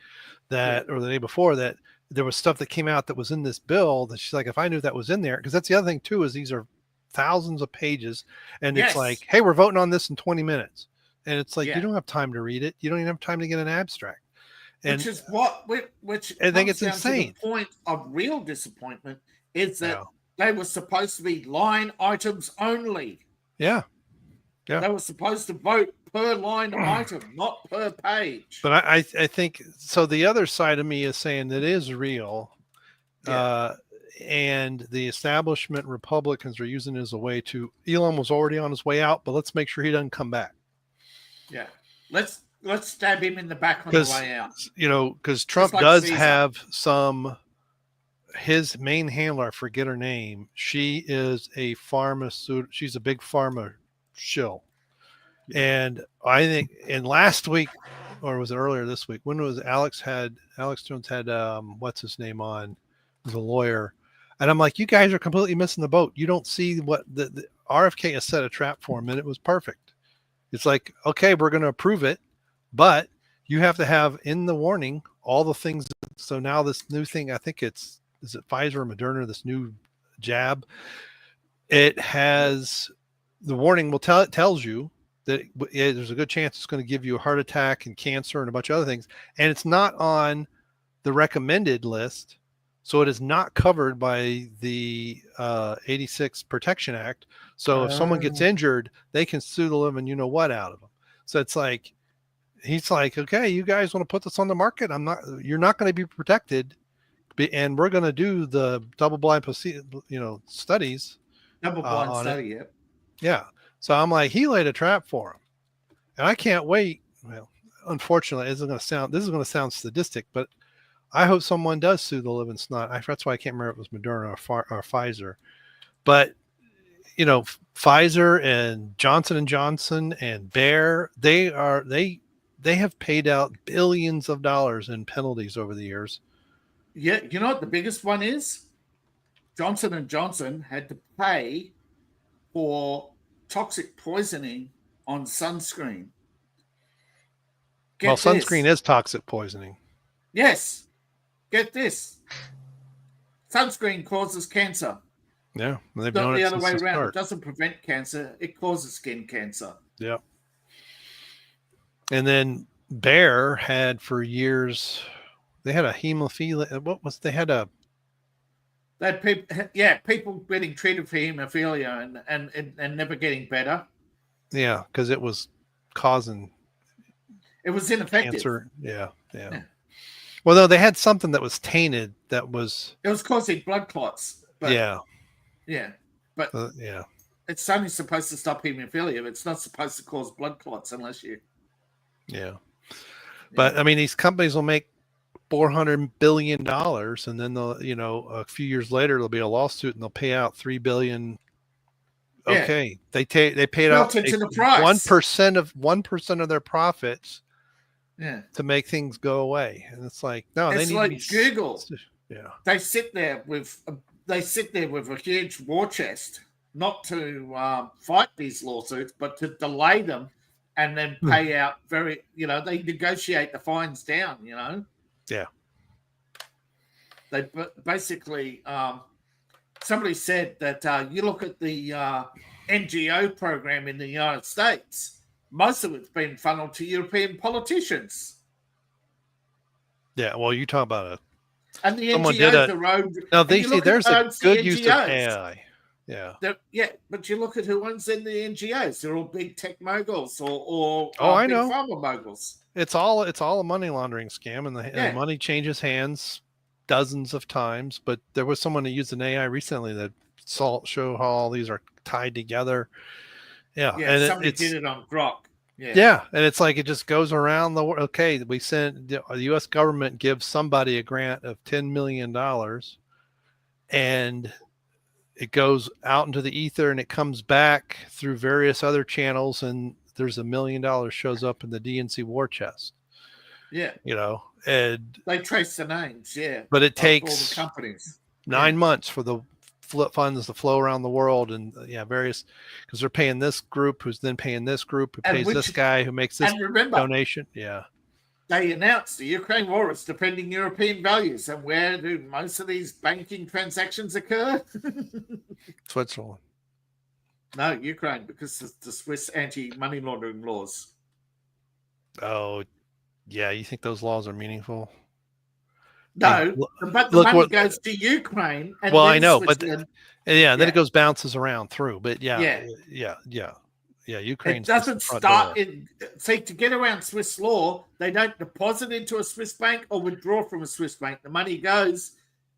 or the day before, that there was stuff that came out that was in this bill that she's like, if I knew that was in there, because that's the other thing too, is these are thousands of pages, and it's like, hey, we're voting on this in 20 minutes, and it's like you don't have time to read it, you don't even have time to get an abstract, and which I think it's insane. The point of real disappointment is that. They were supposed to be line items only. Yeah. They were supposed to vote per line item, not per page. But I think so. The other side of me is saying that is real. And the establishment Republicans are using it as a way to. Elon was already on his way out, but let's make sure he doesn't come back. Yeah. Let's stab him in the back on the way out. Because Trump does have some. His main handler, I forget her name. She is a pharmaceutical. She's a big pharma shill. And I think last week, or was it earlier this week, when was Alex Jones had what's his name on? He was a lawyer. And I'm like, you guys are completely missing the boat. You don't see what the RFK has set a trap for him, and it was perfect. It's like, okay, we're going to approve it, but you have to have in the warning all the things. So now this new thing, I think is it Pfizer or Moderna, this new jab, it has the warning tells you that there's a good chance it's going to give you a heart attack and cancer and a bunch of other things. And it's not on the recommended list. So it is not covered by the 86 Protection Act. So if someone gets injured, they can sue the living out of them. So it's like, he's like, okay, you guys want to put this on the market? You're not going to be protected. And we're going to do the double-blind, studies. Double-blind on study, it. Yeah. So I'm like, he laid a trap for him. And I can't wait. Well, unfortunately, this is going to sound sadistic, but I hope someone does sue the living snot. That's why I can't remember if it was Moderna or Pfizer. But, Pfizer and Johnson & Johnson and Bayer, they have paid out billions of dollars in penalties over the years. Yeah, you know what the biggest one is? Johnson & Johnson had to pay for toxic poisoning on sunscreen. Sunscreen is toxic poisoning. Yes. Get this. Sunscreen causes cancer. Yeah. They've not the other way around. It doesn't prevent cancer. It causes skin cancer. Yeah. And then Bayer had for years, they had a hemophilia. They had people getting treated for hemophilia and never getting better. Yeah, because it was causing. It was ineffective. Cancer. Yeah. Well, no, they had something that was tainted. It was causing blood clots. But, yeah. But it's only supposed to stop hemophilia. It's not supposed to cause blood clots unless you. Yeah. But I mean, these companies will make $400 billion, and then they'll, a few years later, there'll be a lawsuit, and they'll pay out $3 billion. Okay, they paid out 1% of their profits. Yeah. To make things go away, and it's like no, it's they need like to be, Google. Yeah, they sit there with a huge war chest, not to fight these lawsuits, but to delay them and then pay out they negotiate the fines down. Yeah. They basically somebody said that you look at the NGO program in the United States. Most of it's been funneled to European politicians. Yeah, well, you talk about it. And the NGOs are owned. Now, there's a good use of AI. Yeah. But you look at who owns in the NGOs. They're all big tech moguls or I big know. pharma moguls. It's all a money laundering scam, and the money changes hands dozens of times. But there was someone that used an AI recently that showed how all these are tied together. Yeah, and somebody did it on Grok. Yeah, and it's like it just goes around the world. Okay, we sent the U.S. government gives somebody a grant of $10 million, and it goes out into the ether, and it comes back through various other channels, and there's $1 million shows up in the DNC war chest. Yeah, and they trace the names. Yeah, but it takes all the companies 9 months for the funds to flow around the world, and various, because they're paying this group who's then paying this group who pays this guy who makes this donation. Yeah, they announced the Ukraine war is defending European values, and where do most of these banking transactions occur? Switzerland. No, Ukraine, because of the Swiss anti-money laundering laws. Oh, yeah, you think those laws are meaningful? No, but the money goes to Ukraine. And I know, but then it bounces around through. But Ukraine. It doesn't start in. See, to get around Swiss law, they don't deposit into a Swiss bank or withdraw from a Swiss bank. The money goes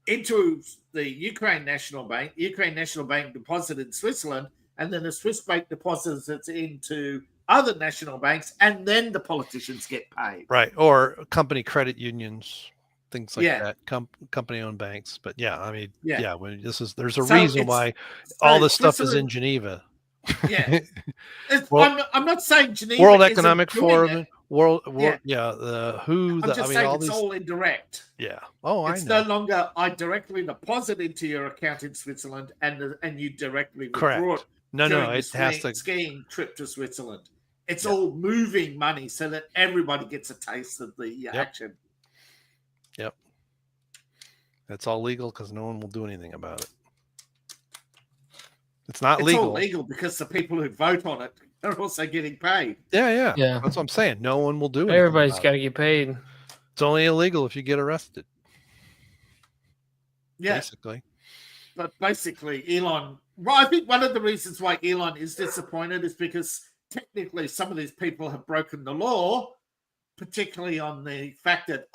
into the Ukraine National Bank. Ukraine National Bank deposits in Switzerland, and then the Swiss bank deposits it into other national banks, and then the politicians get paid. Right, or company credit unions. Things like that, company-owned banks. But when there's a reason why all this stuff is in Geneva. Yeah, I'm not saying Geneva. World Economic Forum, WHO. I'm just saying it's all indirect. Yeah. Oh, I know. It's no longer I directly deposit into your account in Switzerland and you directly withdraw it. No, it has to skiing trip to Switzerland. It's all moving money so that everybody gets a taste of the action. Yep. It's all legal because no one will do anything about it. It's legal. It's all legal because the people who vote on it are also getting paid. Yeah. That's what I'm saying. No one will do it. Everybody's got to get paid. It's only illegal if you get arrested. Yeah. Basically. But basically, Elon. Well, I think one of the reasons why Elon is disappointed is because technically some of these people have broken the law, particularly on the fact that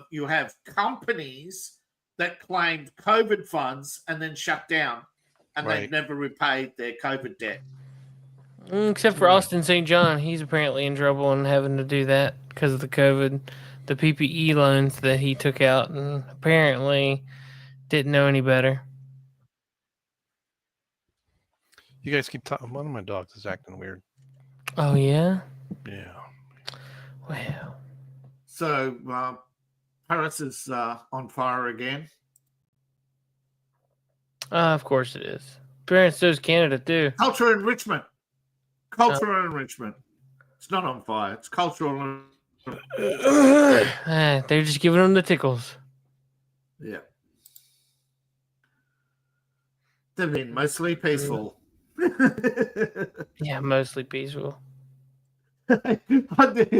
you have companies that claimed COVID funds and then shut down, and they've never repaid their COVID debt. Except for Austin St. John. He's apparently in trouble and having to do that because of the COVID, the PPE loans that he took out, and apparently didn't know any better. You guys keep talking. One of my dogs is acting weird. Oh, yeah? Yeah. Wow. So, Paris is on fire again. Of course it is. Apparently so is Canada, too. Cultural enrichment. It's not on fire. It's cultural. They're just giving them the tickles. Yeah. They've been mostly peaceful. Yeah, mostly peaceful.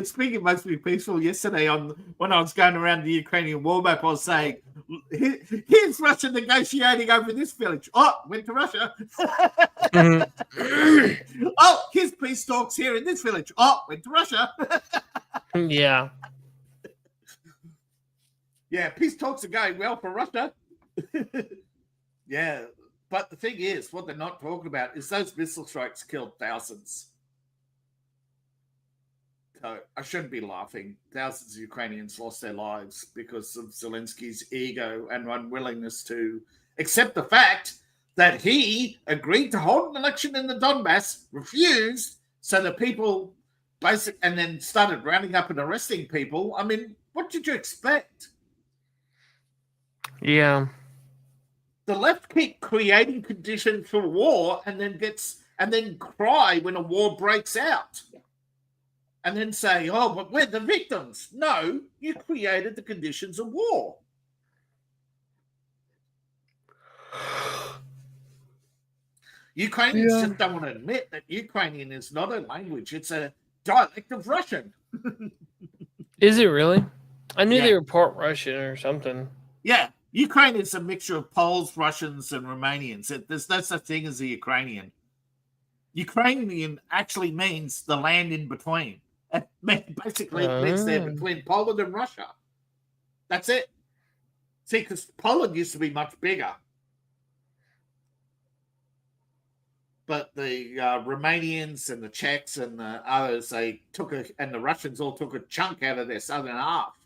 Speaking of mostly peaceful, yesterday when I was going around the Ukrainian war map, I was saying, here's Russia negotiating over this village. Oh, went to Russia. Oh, here's peace talks here in this village. Oh, went to Russia. Yeah. Yeah, peace talks are going well for Russia. Yeah, but the thing is, what they're not talking about is those missile strikes killed thousands. So I shouldn't be laughing. Thousands of Ukrainians lost their lives because of Zelensky's ego and unwillingness to accept the fact that he agreed to hold an election in the Donbass, refused, so the people and then started rounding up and arresting people. I mean, what did you expect? Yeah. The left keep creating conditions for war and then cry when a war breaks out. And then say, oh, but we're the victims. No, you created the conditions of war. Ukrainians just don't want to admit that Ukrainian is not a language. It's a dialect of Russian. Is it really? I knew they were part Russian or something. Yeah. Ukraine is a mixture of Poles, Russians, and Romanians. There's no such thing as a Ukrainian. Ukrainian actually means the land in between. Basically, it means there between Poland and Russia. That's it. See, because Poland used to be much bigger. But the Romanians and the Czechs and the others, and the Russians all took a chunk out of their southern half.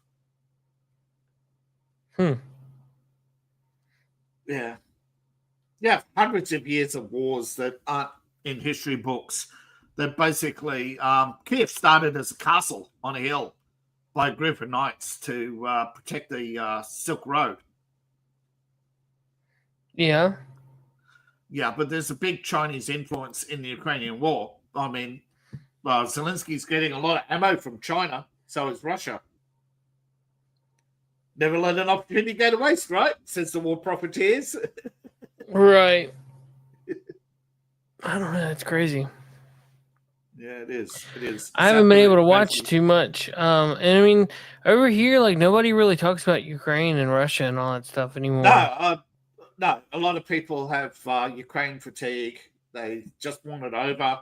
Yeah. You have hundreds of years of wars that aren't in history books. That basically, Kiev started as a castle on a hill by a group of knights to protect the Silk Road. Yeah. Yeah, but there's a big Chinese influence in the Ukrainian war. I mean, Zelensky's getting a lot of ammo from China, so is Russia. Never let an opportunity go to waste, right? Says the war profiteers. Right. I don't know. That's crazy. Yeah, it is. It is. I haven't been able to watch too much. And I mean, over here, like nobody really talks about Ukraine and Russia and all that stuff anymore. No. A lot of people have Ukraine fatigue. They just want it over.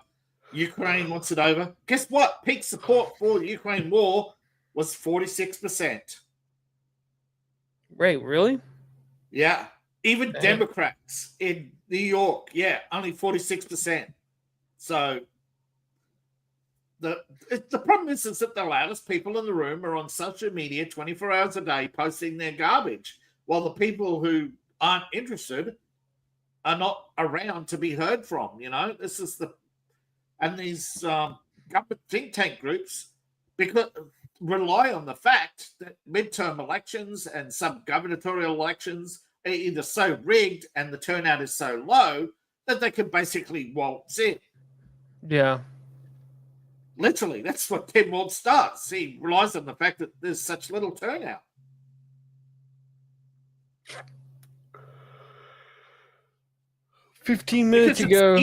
Ukraine wants it over. Guess what? Peak support for the Ukraine war was 46%. Right, really? Yeah. Even Democrats in New York, only 46%. So the problem is that the loudest people in the room are on social media 24 hours a day posting their garbage, while the people who aren't interested are not around to be heard from. You know, this is these government think tank groups rely on the fact that midterm elections and some gubernatorial elections are either so rigged and the turnout is so low that they can basically waltz in. Yeah. Literally, that's what Tim Waltz does. He relies on the fact that there's such little turnout. Minutes ago.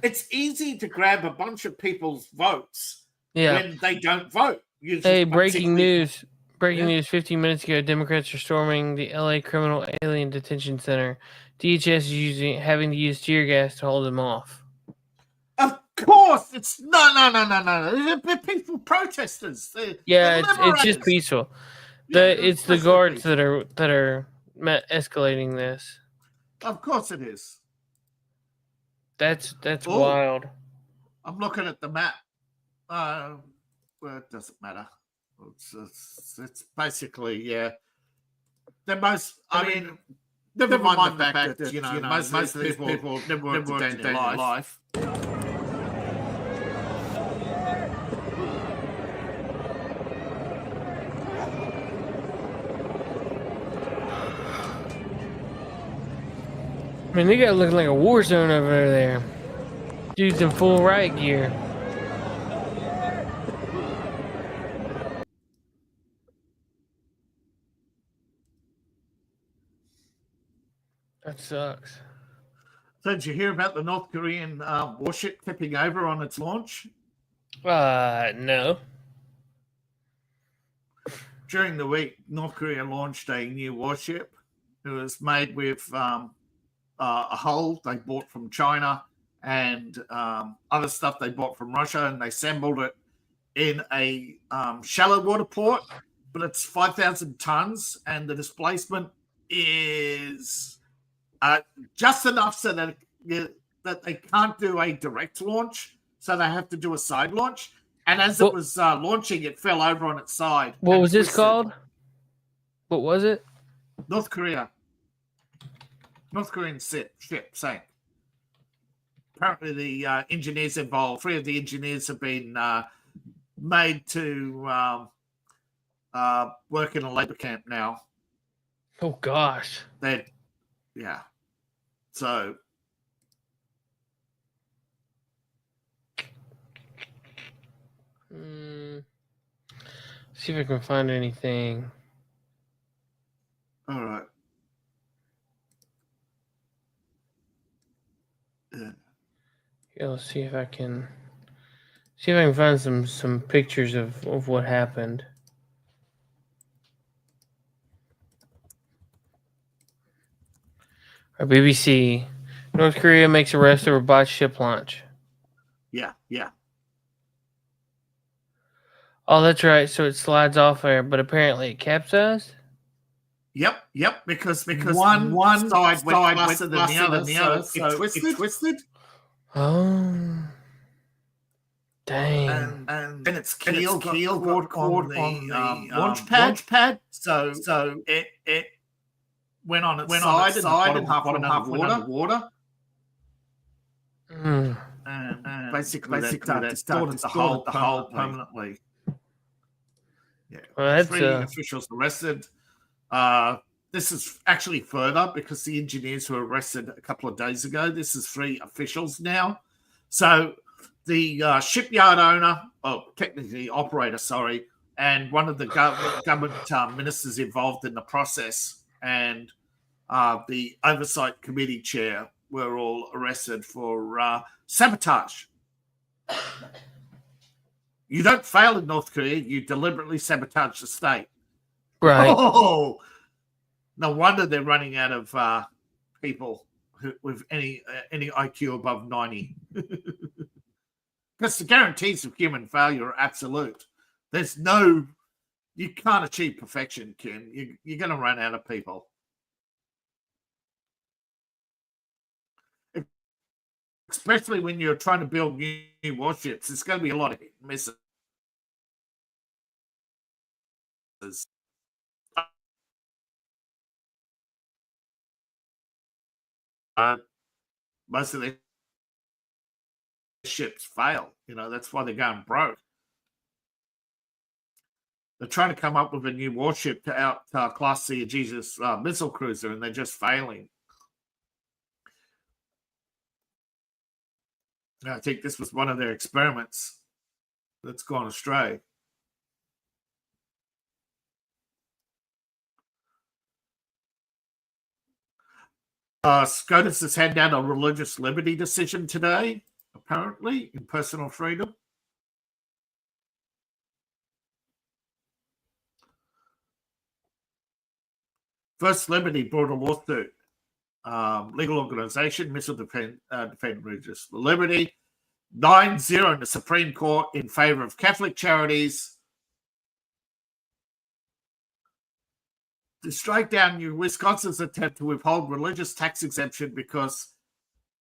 It's easy to grab a bunch of people's votes when they don't vote. Hey, breaking news. Breaking news 15 minutes ago, Democrats are storming the LA Criminal Alien Detention Center. DHS is having to use tear gas to hold them off. Of course, it's no. They're peaceful protesters. It's just peaceful. It's the guards that are escalating this. Of course it is. That's wild. I'm looking at the map. Well, it doesn't matter. It's basically, the most. I mean, never mind the fact that most of these people never worked a day in their life. I mean, they got looking like a war zone over there. Dudes in full riot gear. That sucks. So did you hear about the North Korean warship tipping over on its launch? No. During the week, North Korea launched a new warship. It was made with a hull they bought from China and other stuff they bought from Russia, and they assembled it in a shallow water port, but it's 5,000 tons, and the displacement is just enough so that they can't do a direct launch, so they have to do a side launch. And as it was launching, it fell over on its side. What was this called? What was it? North Korean ship sank. Apparently, the engineers involved, 3 of the engineers have been made to work in a labor camp now. Oh, gosh. So, see if I can find anything. All right. Yeah, let's see if I can find some pictures of what happened. Our BBC, North Korea makes arrest over botched ship launch. Yeah. Oh, that's right. So it slides off there, but apparently it capsized? Yep. Because one side went faster than the other, so it twisted. Oh, dang! And its keel got caught on the launch pad. So it went on its side and half went underwater. And basically that distorted the hull permanently. Yeah. Well, that's 3 officials arrested. This is actually further because the engineers were arrested a couple of days ago. This is 3 officials now. So the shipyard owner, technically operator, and one of the government ministers involved in the process, and the oversight committee chair were all arrested for sabotage. You don't fail in North Korea, you deliberately sabotage the state. Right. Oh, no wonder they're running out of people with any IQ above 90. Because the guarantees of human failure are absolute. You can't achieve perfection, Ken. You're going to run out of people. Especially when you're trying to build new warships, there's going to be a lot of hit and misses. Most of their ships fail. That's why they're going broke. They're trying to come up with a new warship to outclass the Aegis missile cruiser, and they're just failing. I think this was one of their experiments that's gone astray. SCOTUS has handed down a religious liberty decision today, apparently, in personal freedom. First Liberty brought a lawsuit. Legal organization, Missile Defend Religious Liberty, 9-0 in the Supreme Court in favor of Catholic charities to strike down Wisconsin's attempt to withhold religious tax exemption because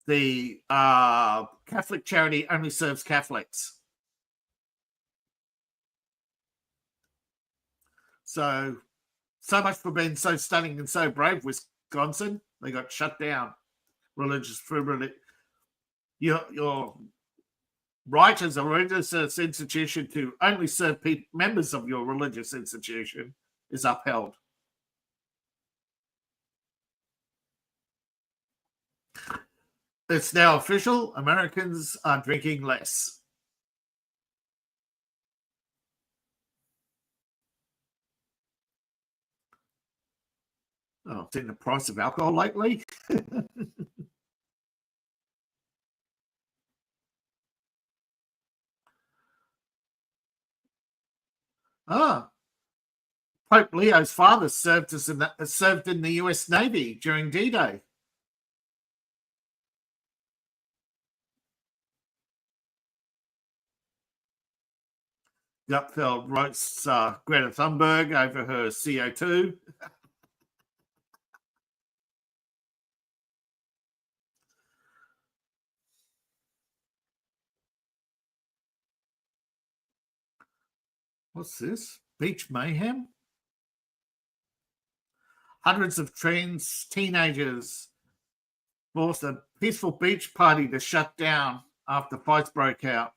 the Catholic charity only serves Catholics. So much for being so stunning and so brave, Wisconsin. They got shut down. Your right as a religious institution to only serve members of your religious institution is upheld. It's now official. Americans are drinking less. Oh, seen the price of alcohol lately? Pope Leo's father served in the U.S. Navy during D-Day. Gutfeld roasts Greta Thunberg over her CO2. What's this? Beach mayhem? Hundreds of teenagers forced a peaceful beach party to shut down after fights broke out.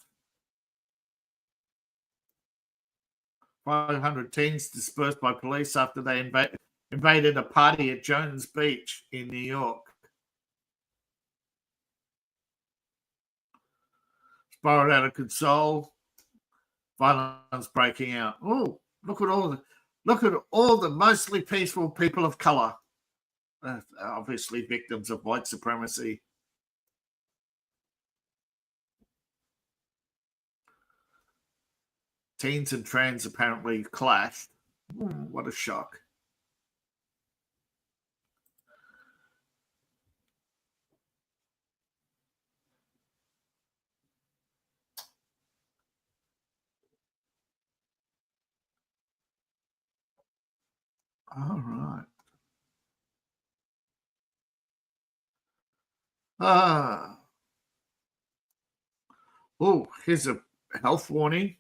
500 teens dispersed by police after they invaded a party at Jones Beach in New York. Spiraled out of control. Violence breaking out. Oh, look at all the mostly peaceful people of color. Obviously victims of white supremacy. Teens and trans apparently clashed. What a shock. All right. Here's a health warning.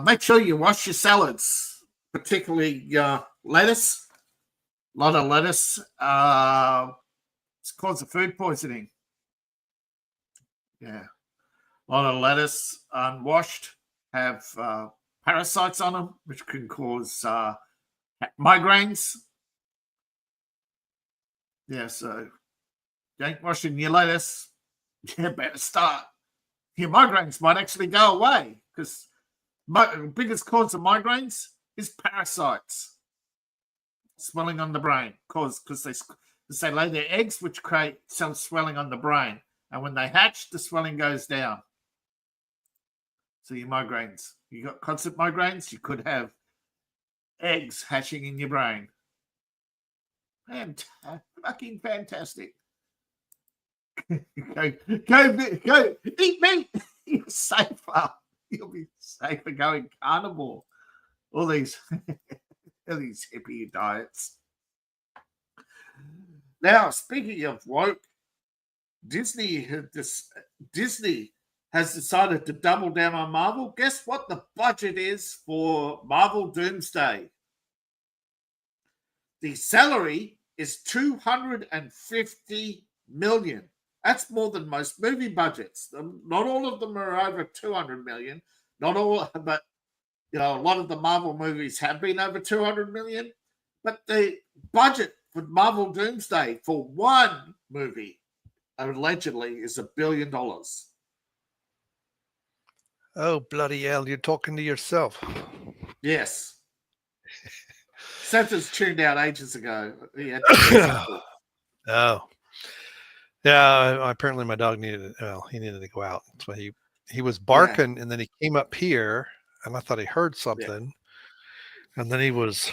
Make sure you wash your salads, particularly lettuce. A lot of lettuce. It's cause of food poisoning. Yeah. A lot of lettuce unwashed have parasites on them, which can cause migraines. Yeah, so you ain't washing your lettuce, you better start. Your migraines might actually go away because the biggest cause of migraines is parasites swelling on the brain. Because they lay their eggs, which create some swelling on the brain. And when they hatch, the swelling goes down. So your migraines, you got constant migraines, you could have eggs hatching in your brain. And fucking fantastic. Go eat meat. You're safer. You'll be safer going carnivore. All these hippie diets. Now, speaking of woke, Disney has decided to double down on Marvel. Guess what the budget is for Marvel Doomsday? The salary is $250 million. That's more than most movie budgets. Not all of them are over $200 million. Not all, but a lot of the Marvel movies have been over $200 million. But the budget for Marvel Doomsday for one movie allegedly is $1 billion. Oh, bloody hell, you're talking to yourself. Yes. Santa's tuned out ages ago. Oh. Yeah, apparently my dog needed to go out. So he was barking, and then he came up here, and I thought he heard something. Yeah. And then he was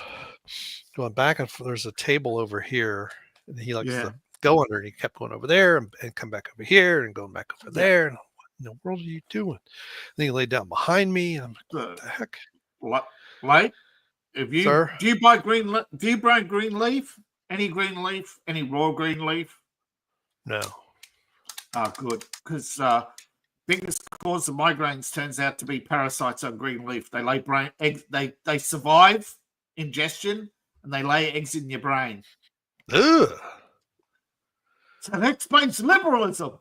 going back and forth. There's a table over here, and he likes Yeah. to go under. And he kept going over there and come back over here and going back over there. And what in the world are you doing? And then he laid down behind me. And I'm like, what the heck? Like, if you Sir? do you buy green leaf? Any green leaf? Any raw green leaf? No. Oh, good. Because biggest cause of migraines turns out to be parasites on green leaf. They lay eggs. They survive ingestion and they lay eggs in your brain. Ugh. So that explains liberalism.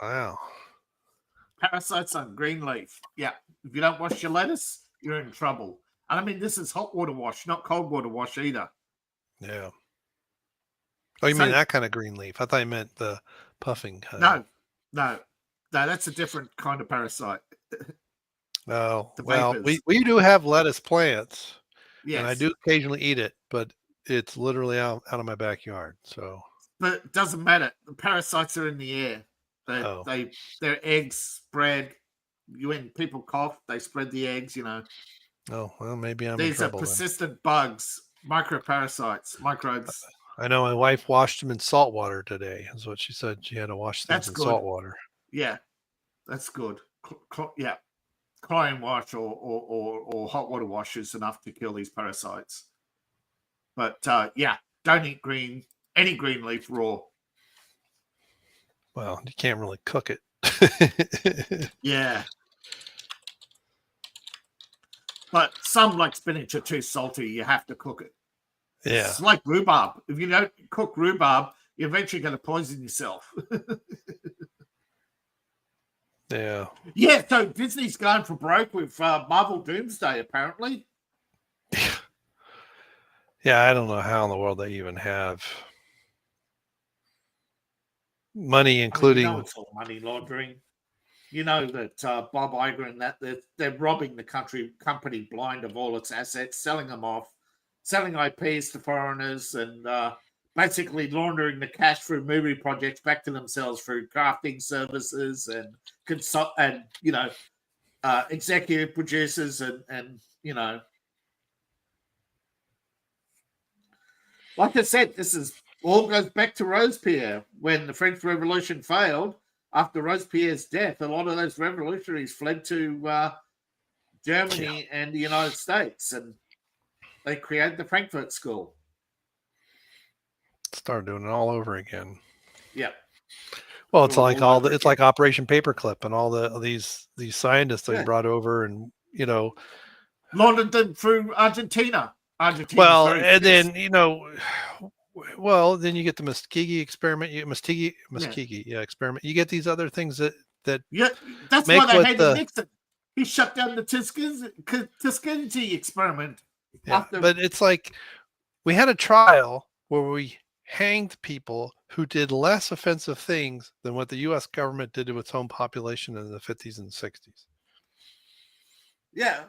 Wow. Parasites on green leaf. Yeah. If you don't wash your lettuce, you're in trouble. And I mean, this is hot water wash, not cold water wash either. Yeah. Oh, you mean that kind of green leaf? I thought you meant the puffing kind. No, that's a different kind of parasite. Oh, well, we do have lettuce plants. Yes. And I do occasionally eat it, but it's literally out of my backyard. So, but it doesn't matter. The parasites are in the air. Their eggs spread. When people cough, they spread the eggs. Oh well, maybe I'm. These in are trouble, persistent bugs, microparasites, microbes. I know my wife washed them in salt water today. Is what she said. She had to wash things in salt water. Yeah, that's good. Yeah, chlorine wash or hot water wash is enough to kill these parasites. But don't eat any green leaf raw. Well, you can't really cook it. Yeah. But some, like spinach, are too salty. You have to cook it. Yeah. It's like rhubarb. If you don't cook rhubarb, you're eventually going to poison yourself. Yeah. Yeah, so Disney's going for broke with Marvel Doomsday, apparently. Yeah, I don't know how in the world they even have money, including... it's all money laundering. You know that Bob Iger and that they're robbing the company blind of all its assets, selling them off, selling IPs to foreigners, and basically laundering the cash through movie projects back to themselves through crafting services and executive producers and like I said, this is all goes back to Robespierre. When the French Revolution failed, after Robespierre's death, a lot of those revolutionaries fled to Germany and the United States, and they created the Frankfurt School. Start doing it all over again. Yeah. Well, it's like it's like Operation Paperclip and all these scientists they brought over, and laundered them through Argentina. Well, and then then you get the Muskegee experiment. Muskegee experiment. You get these other things that that's why they hated Nixon. He shut down the Tuskegee experiment. Yeah, but it's like we had a trial where we hanged people who did less offensive things than what the U.S. government did to its own population in the 50s and 60s. Yeah,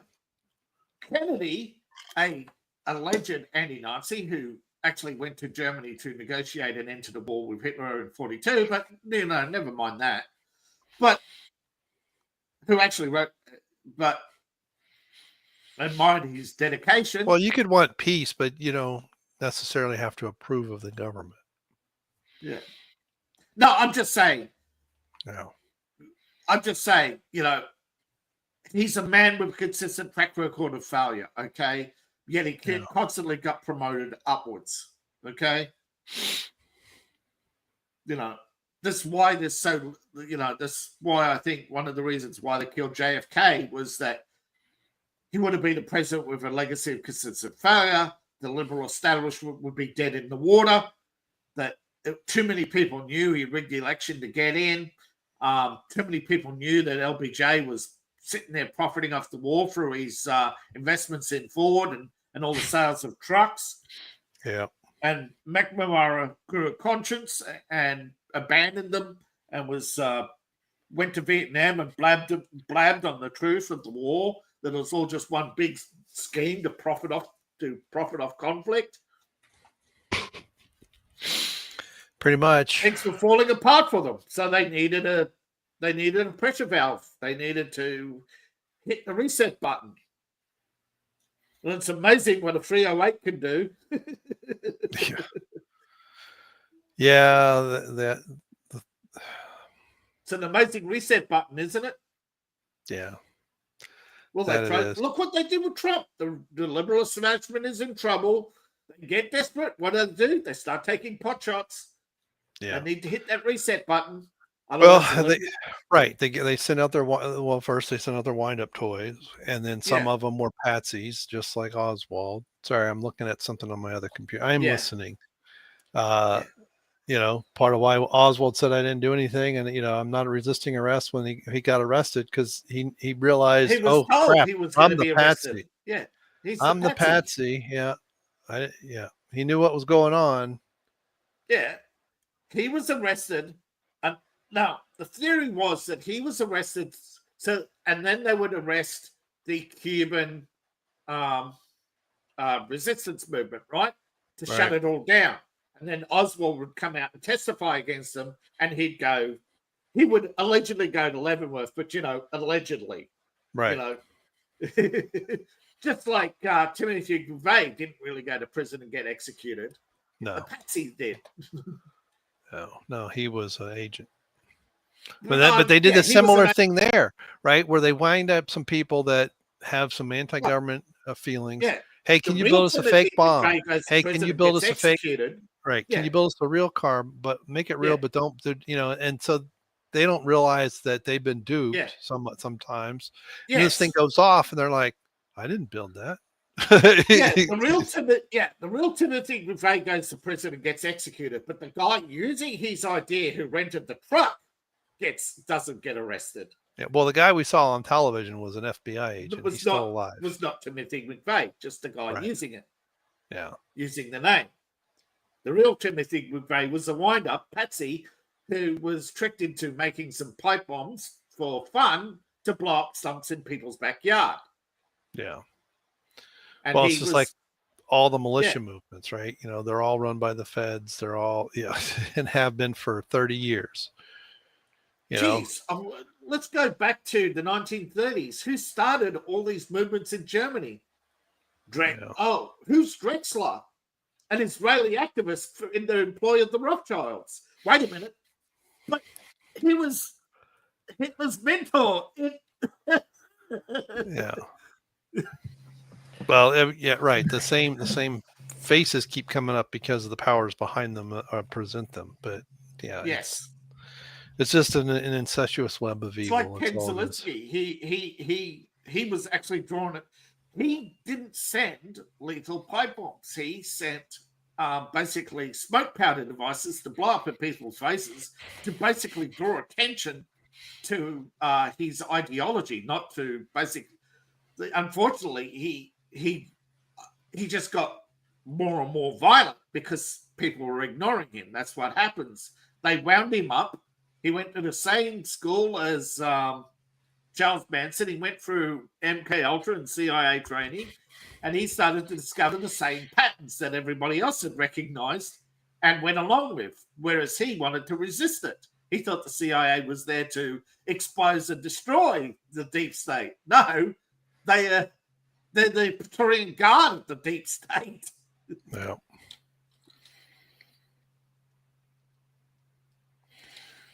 Kennedy, a alleged anti-Nazi who actually went to Germany to negotiate an end to the war with Hitler in 1942, but never mind that. But who actually wrote, but admired his dedication. Well, you could want peace, but you don't necessarily have to approve of the government. Yeah. No, I'm just saying. No. I'm just saying, he's a man with a consistent track record of failure, okay? Yet he constantly got promoted upwards, okay? This is why this is why I think one of the reasons why they killed JFK was that he would have been a president with a legacy of consistent failure. The liberal establishment would be dead in the water. That too many people knew he rigged the election to get in. Too many people knew that LBJ was sitting there profiting off the war through his investments in Ford and all the sales of trucks. Yeah. And McNamara grew a conscience and abandoned them and went to Vietnam and blabbed on the truth of the war, that it was all just one big scheme to profit off conflict. Pretty much. Things were falling apart for them, so they needed a pressure valve. They needed to hit the reset button. Well, it's amazing what a 308 can do. Yeah, It's an amazing reset button, isn't it? yeah. Well, look what they did with Trump. The liberal establishment is in trouble. They get desperate. What do? They start taking pot shots. Yeah. They need to hit that reset button. Well, they sent out first they sent out their wind-up toys, and then some of them were patsies, just like Oswald. Sorry, I'm looking at something on my other computer. I'm listening. Part of why Oswald said I didn't do anything, and I'm not resisting arrest when he got arrested, because he realized, he was told crap, he was I'm going to the be patsy. arrested. Yeah, I'm the patsy. Yeah, he knew what was going on. Yeah, he was arrested. Now, the theory was that he was arrested, and then they would arrest the Cuban resistance movement, right? To shut it all down. And then Oswald would come out and testify against them, and he would allegedly go to Leavenworth, but, allegedly. Right. Just like Timothy McVeigh didn't really go to prison and get executed. No. The Patsy did. No, he was an agent. But they did a similar thing there, right? Where they wind up some people that have some anti-government feelings. Yeah. Hey, can you build us a fake bomb? Hey, can you build us a fake? Right. Can you build us a real car, but make it real, but don't, and so they don't realize that they've been duped sometimes. Yes. And this thing goes off and they're like, I didn't build that. The real Timothy McVeigh goes to prison and gets executed, but the guy using his idea who rented the truck doesn't get arrested. Yeah, well, the guy we saw on television was an FBI agent. He's still alive. Was not Timothy McVeigh, just the guy using it. Yeah. Using the name. The real Timothy McVeigh was a wind-up patsy who was tricked into making some pipe bombs for fun to blow up stumps in people's backyard. Yeah. And well, it's just like all the militia movements, right? They're all run by the feds. They're all, and have been for 30 years. Let's go back to the 1930s. Who started all these movements in Germany? Who's Drexler? An Israeli activist in the employ of the Rothschilds. Wait a minute. But he was Hitler's mentor. Yeah. Well, yeah, right. The same faces keep coming up because of the powers behind them present them. But yes. It's just an incestuous web of evil. It's like Ken Zelinsky. He was actually drawn it. He didn't send lethal pipe bombs. He sent basically smoke powder devices to blow up in people's faces to basically draw attention to his ideology, not to basically. Unfortunately, he just got more and more violent because people were ignoring him. That's what happens. They wound him up. He went to the same school as Charles Manson. He went through MK Ultra and CIA training, and he started to discover the same patterns that everybody else had recognized and went along with, whereas he wanted to resist it. He thought the CIA was there to expose and destroy the deep state. No, they're the Praetorian Guard of the deep state. Yeah.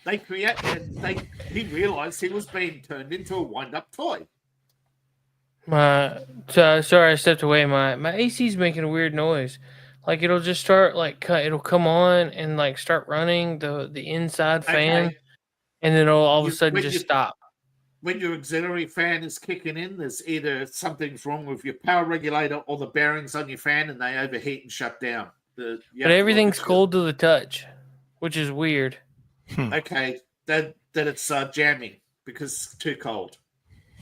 He realized he was being turned into a wind-up toy. Sorry, I stepped away. My AC's making a weird noise. Like it'll just start it'll come on and start running the inside fan, and then it'll all of a sudden just stop. When your auxiliary fan is kicking in, there's either something's wrong with your power regulator or the bearings on your fan, and they overheat and shut down. But everything's cold to the touch, which is weird. Okay, then it's jamming because it's too cold.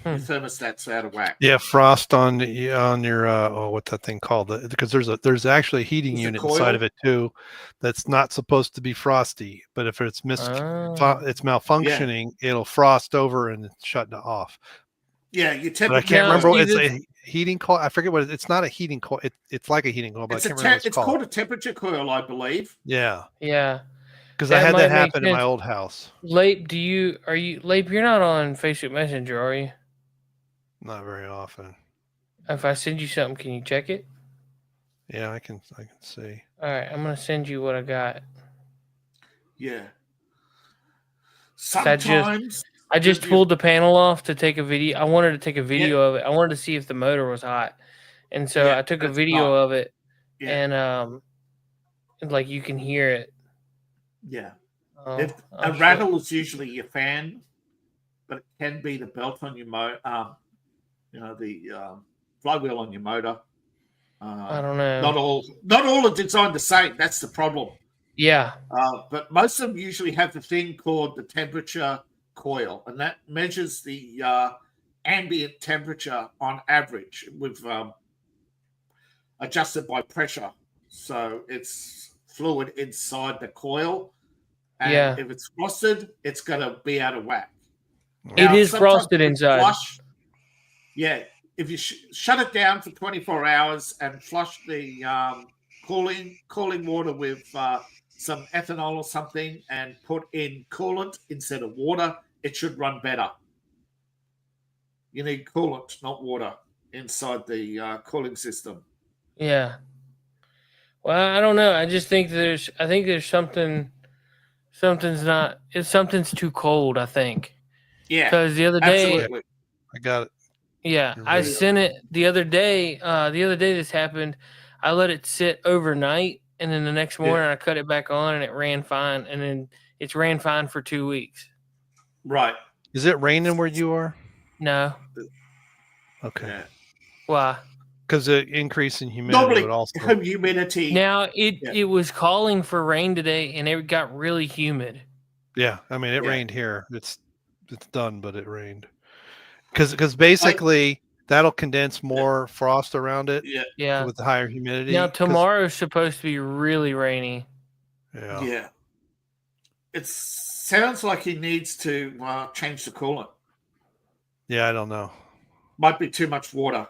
Your thermostat's out of whack. Yeah, frost on your what's that thing called? Because there's actually a heating unit inside of it too that's not supposed to be frosty, but if it's it's malfunctioning, it'll frost over and shut it off. Yeah, you typically. But I can't remember. It's a heating coil. I forget what it's not a heating coil. It's like a heating coil, but I can't remember what it's called. It's called a temperature coil, I believe. Yeah. Yeah. Because I had that happen in my old house. Lape, you're not on Facebook Messenger, are you? Not very often. If I send you something, can you check it? Yeah, I can see. All right, I'm gonna send you what I got. Yeah. 'Cause Sometimes I just pulled the panel off to take a video. I wanted to take a video Yeah. of it. I wanted to see if the motor was hot, and so Yeah, I took a it's video not. of it, Yeah. and like you can hear it. Yeah. Oh, A shit. rattle is usually your fan, but it can be the belt on your motor. The flywheel on your motor. I don't know. Not all are designed the same. That's the problem. Yeah. But most of them usually have the thing called the temperature coil, and that measures the ambient temperature on average with adjusted by pressure. So it's fluid inside the coil, and Yeah. if it's frosted, it's going to be out of whack. It Now, is sometimes frosted if it's inside. Flush, yeah, if you shut it down for 24 hours and flush the cooling water with some ethanol or something and put in coolant instead of water, it should run better. You need coolant, not water, inside the cooling system. Yeah. Well, I don't know. I just think there's something's too cold, I think. Yeah. Because the other day, Absolutely. I got it. yeah, You're I right. sent it the other day. The other day this happened. I let it sit overnight, and then the next morning I cut it back on, and it ran fine. And then it's ran fine for 2 weeks. Right. Is it raining where you are? No. Okay. Yeah. Why? Because the increase in humidity Normally, would also. humidity. Now it was calling for rain today, and it got really humid. Yeah, I mean it Yeah. rained here. It's done, but it rained. Because basically that'll condense more frost around it. Yeah. Yeah. With the higher humidity. Now tomorrow's supposed to be really rainy. Yeah. Yeah. It sounds like he needs to change the coolant. Yeah, I don't know. Might be too much water.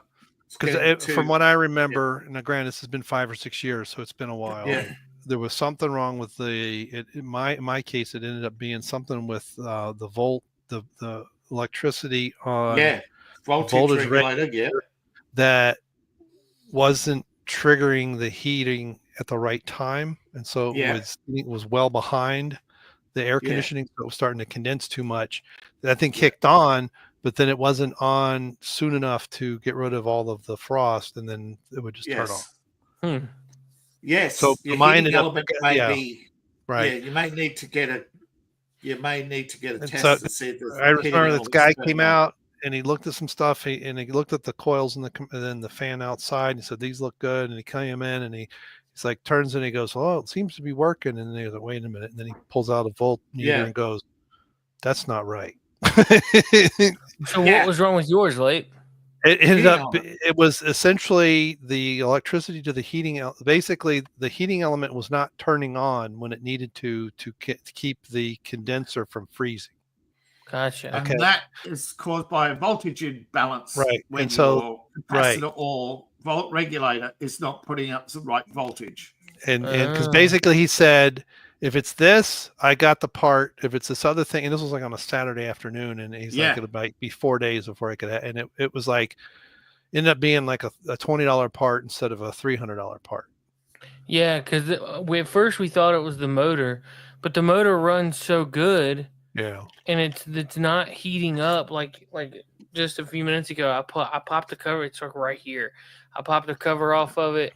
Because from what I remember, now granted, this has been 5 or 6 years, so it's been a while. Yeah. There was something wrong with in my case, it ended up being something with the electricity on voltage regulator, that wasn't triggering the heating at the right time, and so it was well behind the air conditioning, so it was starting to condense too much. That thing kicked on, but then it wasn't on soon enough to get rid of all of the frost, and then it would just turn off. Yes. So mine element may be right. Yeah, you may need to get a test so to see if I remember this guy came out and he looked at some stuff. He looked at the coils and then the fan outside. And he said, "These look good." And he came in and he's like, turns and he goes, "Oh, it seems to be working." And then he's like, "Wait a minute." And then he pulls out a voltmeter and goes, "That's not right." So what was wrong with yours, Late? It ended up, it was essentially the electricity to the heating. Basically, the heating element was not turning on when it needed to keep the condenser from freezing. Gotcha. And that is caused by a voltage imbalance. Right. When And so, your capacitor or volt regulator is not putting up the right voltage. And because basically he said, if it's this, I got the part. If it's this other thing, and this was like on a Saturday afternoon, and he's like, it might be 4 days before I could. And it was like, ended up being like a $20 part instead of a $300 part. Yeah, because at first we thought it was the motor, but the motor runs so good. Yeah. And it's not heating up like just a few minutes ago. I popped the cover. It's like right here. I popped the cover off of it,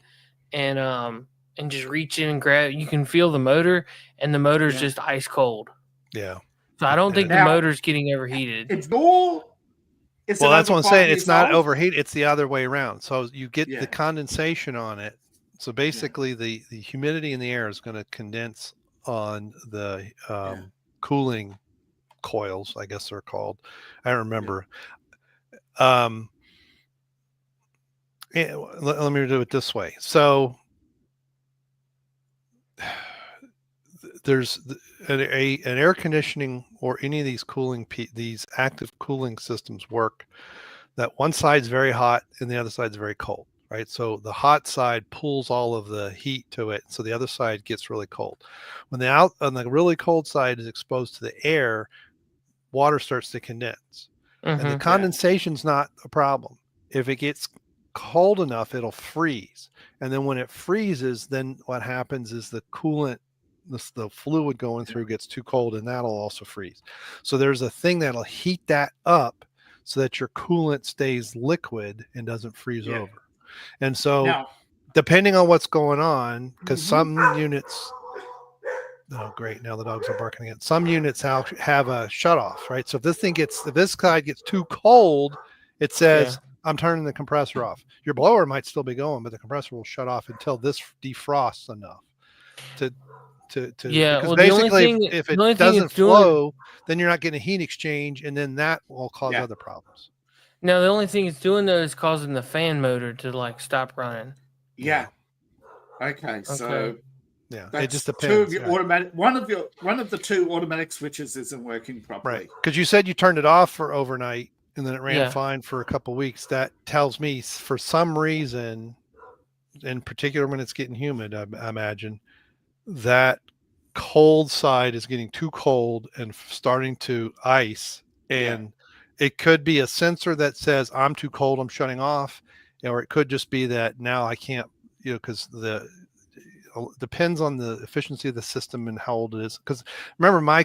and just reach in and grab. You can feel the motor, and the motor's just ice cold. Yeah. So I don't think the motor's getting overheated. It's all. Well, that's what I'm saying. It's not overheated. It's the other way around. So you get the condensation on it. So basically, the humidity in the air is going to condense on the cooling coils, I guess they're called. I don't remember. Let me do it this way. So there's an air conditioning or any of these these active cooling systems work that one side's very hot and the other side's very cold, right? So the hot side pulls all of the heat to it, so the other side gets really cold. When on the really cold side is exposed to the air, water starts to condense. And the condensation's not a problem. If it gets cold enough, it'll freeze. And then when it freezes, then what happens is the coolant, the fluid going through gets too cold, and that'll also freeze. So there's a thing that'll heat that up so that your coolant stays liquid and doesn't freeze over. And so Now, depending on what's going on, because some units, oh great, now the dogs are barking again. Some units have a shut off, right? So if this side gets too cold, it says, I'm turning the compressor off. Your blower might still be going, but the compressor will shut off until this defrosts enough to Yeah, because well, basically if it doesn't flow, then you're not getting a heat exchange, and then that will cause other problems. Now, the only thing it's doing though is causing the fan motor to like stop running. Yeah. Okay. So it just depends. Two of your automatic. One of the two automatic switches isn't working properly. Right. Because you said you turned it off for overnight, and then it ran fine for a couple of weeks. That tells me for some reason, in particular when it's getting humid, I imagine, that cold side is getting too cold and starting to ice, and it could be a sensor that says I'm too cold, I'm shutting off, or it could just be that now I can't, because depends on the efficiency of the system and how old it is. Because remember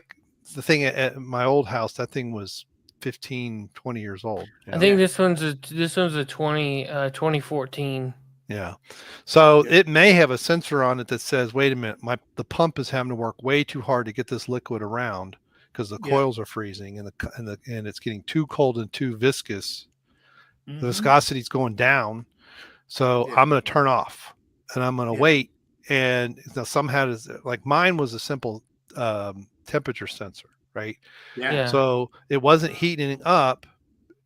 the thing at my old house, that thing was 15, 20 years old. I think this one's a 2014. Yeah. So it may have a sensor on it that says, wait a minute, the pump is having to work way too hard to get this liquid around because the coils are freezing and it's getting too cold and too viscous. The viscosity is going down. So I'm going to turn off and I'm going to wait. And now somehow, like mine was a simple temperature sensor, right? Yeah. So it wasn't heating up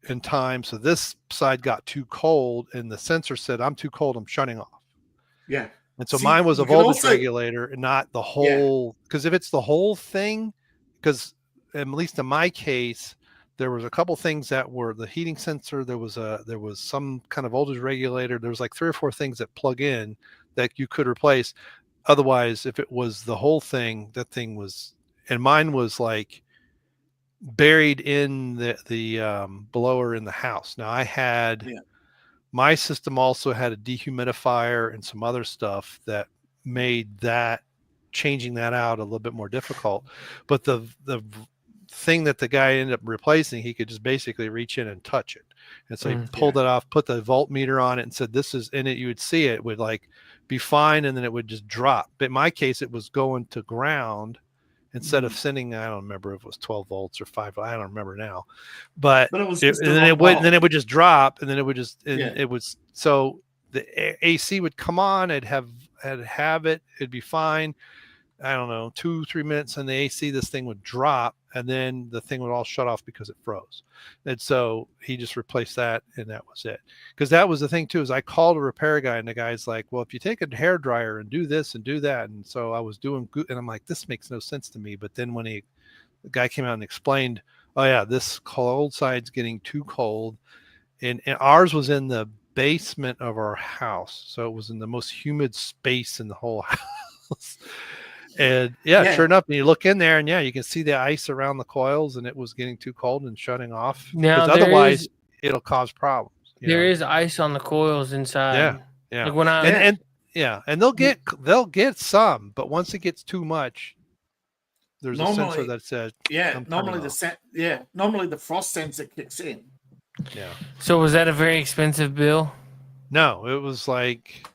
in time, so this side got too cold, and the sensor said, "I'm too cold. I'm shutting off." Yeah. And so mine was a voltage regulator, and not the whole. Because if it's the whole thing, because at least in my case, there was a couple things that were the heating sensor. There was some kind of voltage regulator. There was like 3 or 4 things that plug in that you could replace. Otherwise, if it was the whole thing, that thing was, and mine was like buried in the blower in the house. Now I had my system also had a dehumidifier and some other stuff that made that changing that out a little bit more difficult. But the thing that the guy ended up replacing, he could just basically reach in and touch it. And so he pulled it off, put the voltmeter on it, and said, this is in it. You would see it would like be fine, and then it would just drop. But in my case, it was going to ground. Instead of sending, I don't remember if it was 12 volts or 5, I don't remember now, but it was and then it would just drop, and then it would just, it was, so the AC would come on, it'd have it, it'd be fine. I don't know, 2-3 minutes, and the AC, this thing would drop, and then the thing would all shut off because it froze. And so he just replaced that, and that was it. Because that was the thing too, is I called a repair guy, and the guy's like, well, if you take a hair dryer and do this and do that, and so I was doing good, and I'm like, this makes no sense to me. But then when the guy came out and explained, oh yeah, this cold side's getting too cold, and ours was in the basement of our house, so it was in the most humid space in the whole house. And sure enough, and you look in there, and you can see the ice around the coils, and it was getting too cold and shutting off. Because otherwise, it'll cause problems. There is ice on the coils inside. Yeah. Like when and they'll get some, but once it gets too much, there's a sensor that says normally the frost sensor kicks in. Yeah. So was that a very expensive bill? No, it was like,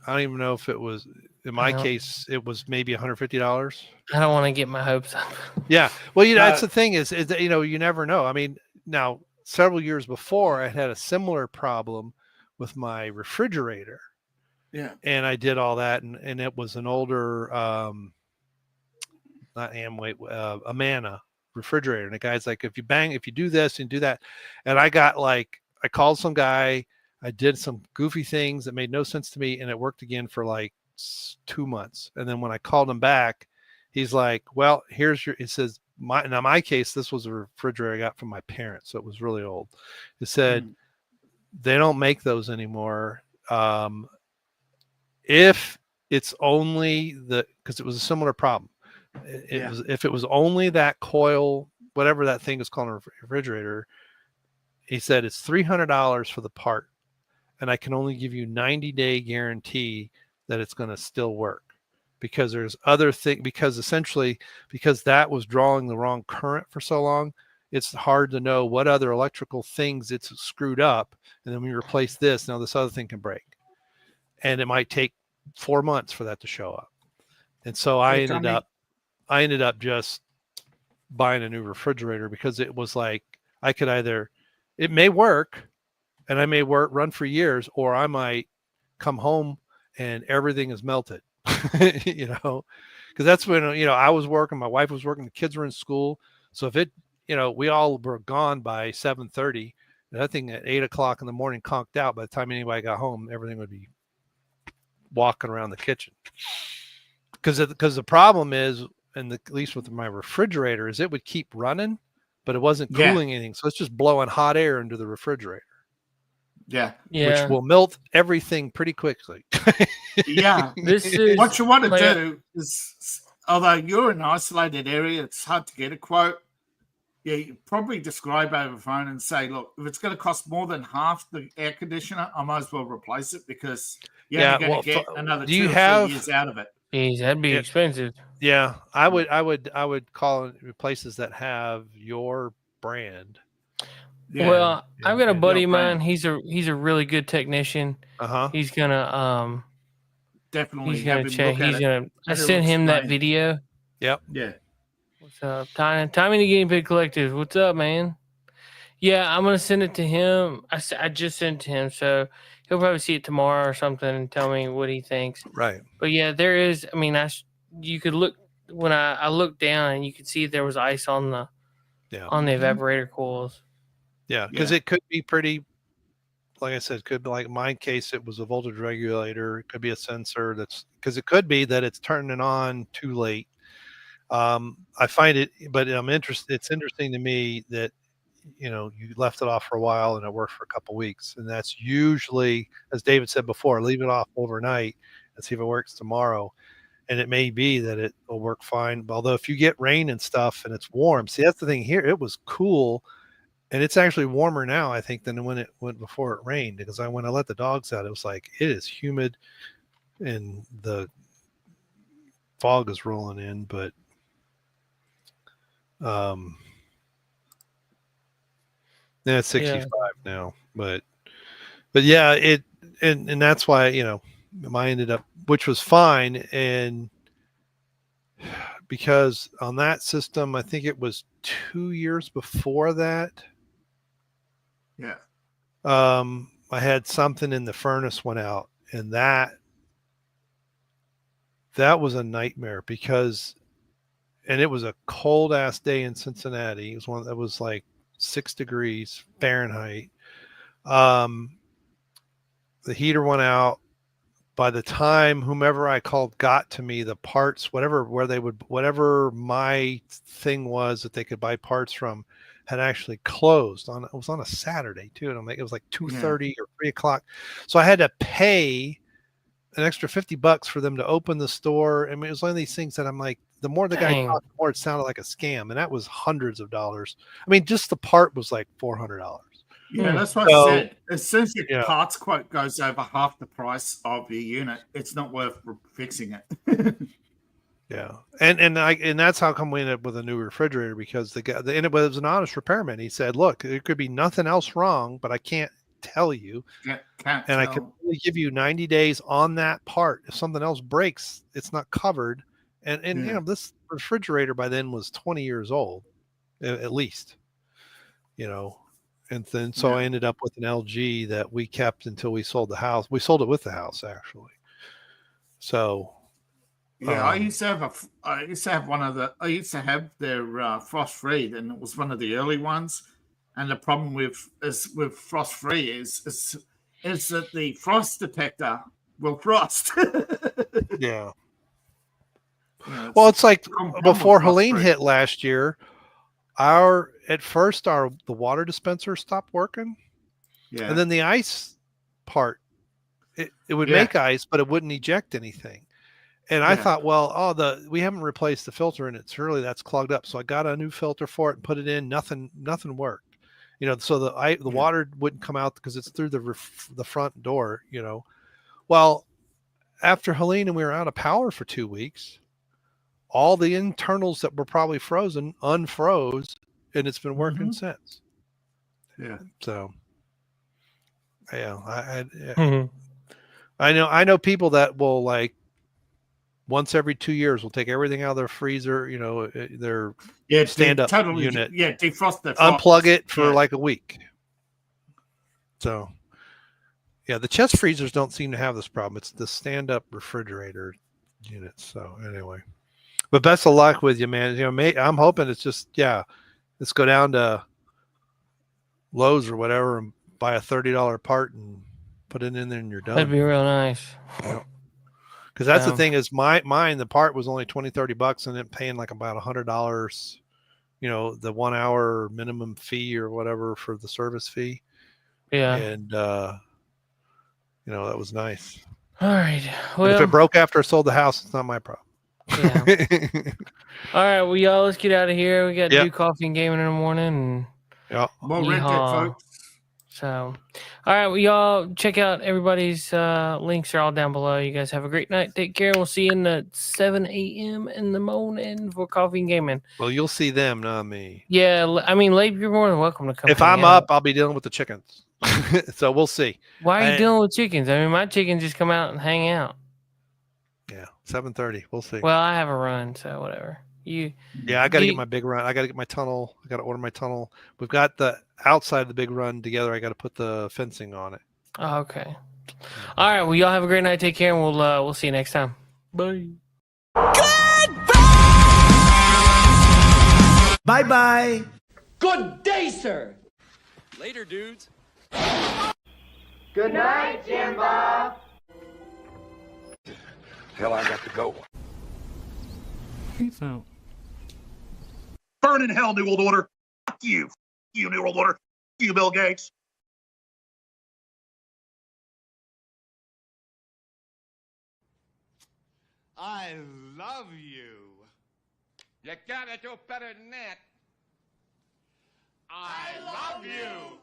I don't even know if it was. In my case, it was maybe $150. I don't want to get my hopes up. Yeah. Well, that's the thing is that, you never know. I mean, now several years before, I had a similar problem with my refrigerator. Yeah. And I did all that, and it was an older, not Amway, Amana refrigerator. And the guy's like, if you do this and do that. And I called some guy, I did some goofy things that made no sense to me, and it worked again for like 2 months. And then when I called him back, he's like, well, it says, my case, this was a refrigerator I got from my parents, so it was really old. It said they don't make those anymore. If it's only because it was a similar problem. If it was only that coil, whatever that thing is called, a refrigerator, he said it's $300 for the part. and I can only give you 90-day guarantee that it's going to still work, because there's other things, because essentially, because that was drawing the wrong current for so long, it's hard to know what other electrical things it's screwed up. And then we replace this, now this other thing can break. And it might take 4 months for that to show up. And so I ended up just buying a new refrigerator, because it was like, I could either, it may work and I may run for years, or I might come home and everything is melted, because that's when, I was working, my wife was working, the kids were in school. So if it, we all were gone by 7:30, that thing at 8:00 in the morning conked out. By the time anybody got home, everything would be walking around the kitchen. Because the problem is, and at least with my refrigerator, is it would keep running, but it wasn't cooling anything. So it's just blowing hot air into the refrigerator. Yeah. Which will melt everything pretty quickly. Yeah. This is what you want to do is, although you're in an isolated area, it's hard to get a quote. Yeah, you probably describe over the phone and say, look, if it's going to cost more than half the air conditioner, I might as well replace it, because you're going to get another 2 or 3 years out of it. Jeez, that'd be expensive. Yeah, I would call it places that have your brand. Yeah, well, I've got a buddy of mine. He's a really good technician. He's gonna definitely. He's gonna check. I sent him that video. Yep. Yeah. What's up, Tommy the Guinea Pig Collective? What's up, man? Yeah, I'm gonna send it to him. I just sent it to him, so he'll probably see it tomorrow or something and tell me what he thinks. Right. But yeah, there is. I mean, you could look when I looked down and you could see there was ice on the evaporator coils. Yeah, because it could be pretty, like I said, could be like in my case, it was a voltage regulator. It could be a sensor because it could be that it's turning it on too late. I find it, but it's interesting to me that, you left it off for a while and it worked for a couple of weeks. And that's usually, as David said before, leave it off overnight and see if it works tomorrow. And it may be that it will work fine. Although if you get rain and stuff and it's warm, see, that's the thing here. It was cool. And it's actually warmer now, I think, than when it went before it rained. Because when I let the dogs out, it was like, it is humid and the fog is rolling in. But it's 65 now. But yeah, and that's why, I ended up, which was fine. And because on that system, I think it was 2 years before that. Yeah. I had something in the furnace went out, and that was a nightmare and it was a cold ass day in Cincinnati. It was one that was like 6 degrees Fahrenheit. The heater went out. By the time whomever I called got to me, the parts, whatever my thing was that they could buy parts from, had actually closed it was on a Saturday too. And it was like 2:30 or 3:00. So I had to pay an extra $50 for them to open the store. I mean, it was one of these things that I'm like, the more the guy talked, the more it sounded like a scam. And that was hundreds of dollars. I mean, just the part was like $400. Yeah, that's what I said. As soon as your parts quote goes over half the price of your unit, it's not worth fixing it. Yeah, and that's how come we ended up with a new refrigerator, because and it was an honest repairman. He said, "Look, there could be nothing else wrong, but I can't tell you, I can only give you 90 days on that part. If something else breaks, it's not covered." And this refrigerator by then was 20 years old, at least. And then so I ended up with an LG that we kept until we sold the house. We sold it with the house, actually. So. Yeah, I used to have their frost free, and it was one of the early ones. And the problem with frost free is that the frost detector will frost. Yeah. Well, it's like before Helene hit last year, the water dispenser stopped working. Yeah. And then the ice part, it would make ice, but it wouldn't eject anything. And I thought, well, we haven't replaced the filter, and that's clogged up. So I got a new filter for it and put it in. Nothing worked. so the water wouldn't come out because it's through the front door. Well, after Helene and we were out of power for 2 weeks, all the internals that were probably frozen unfroze, and it's been working since. Yeah. So, yeah, Mhm. I know people that will like once every 2 years will take everything out of their freezer, their stand-up unit, defrost the unplug it for like a week. So, yeah, the chest freezers don't seem to have this problem. It's the stand-up refrigerator units. So anyway, but best of luck with you, man. I'm hoping it's just let's go down to Lowe's or whatever and buy a $30 part and put it in there and you're done. That'd be real nice. Because that's the thing is mine, the part was only $20-$30 and then paying like about $100, the 1 hour minimum fee or whatever for the service fee. Yeah. And, that was nice. All right. Well, and if it broke after I sold the house, it's not my problem. Yeah. All right. Well, y'all, let's get out of here. We got to do coffee and gaming in the morning. And well, rent it, folks. So, all right. Well, y'all check out everybody's links are all down below. You guys have a great night. Take care. We'll see you at 7 a.m. in the morning for coffee and gaming. Well, you'll see them, not me. Yeah. I mean, Labe, you're more than welcome to come. If I'm up, I'll be dealing with the chickens. So we'll see. Why are you dealing with chickens? I mean, my chickens just come out and hang out. Yeah, 7:30. We'll see. Well, I have a run, so whatever. I got to get my big run. I got to get my tunnel. I got to order my tunnel. We've got the outside of the big run together. I got to put the fencing on it. Oh, okay. All right. Well, y'all have a great night. Take care, and we'll see you next time. Bye. Goodbye. Bye-bye. Good day, sir. Later, dudes. Good night, Jimbo. Hell, I got to go. Peace out. Burn in hell, New World Order. Fuck you. Fuck you, New World Order. Fuck you, Bill Gates. I love you. You gotta do better than that. I love you.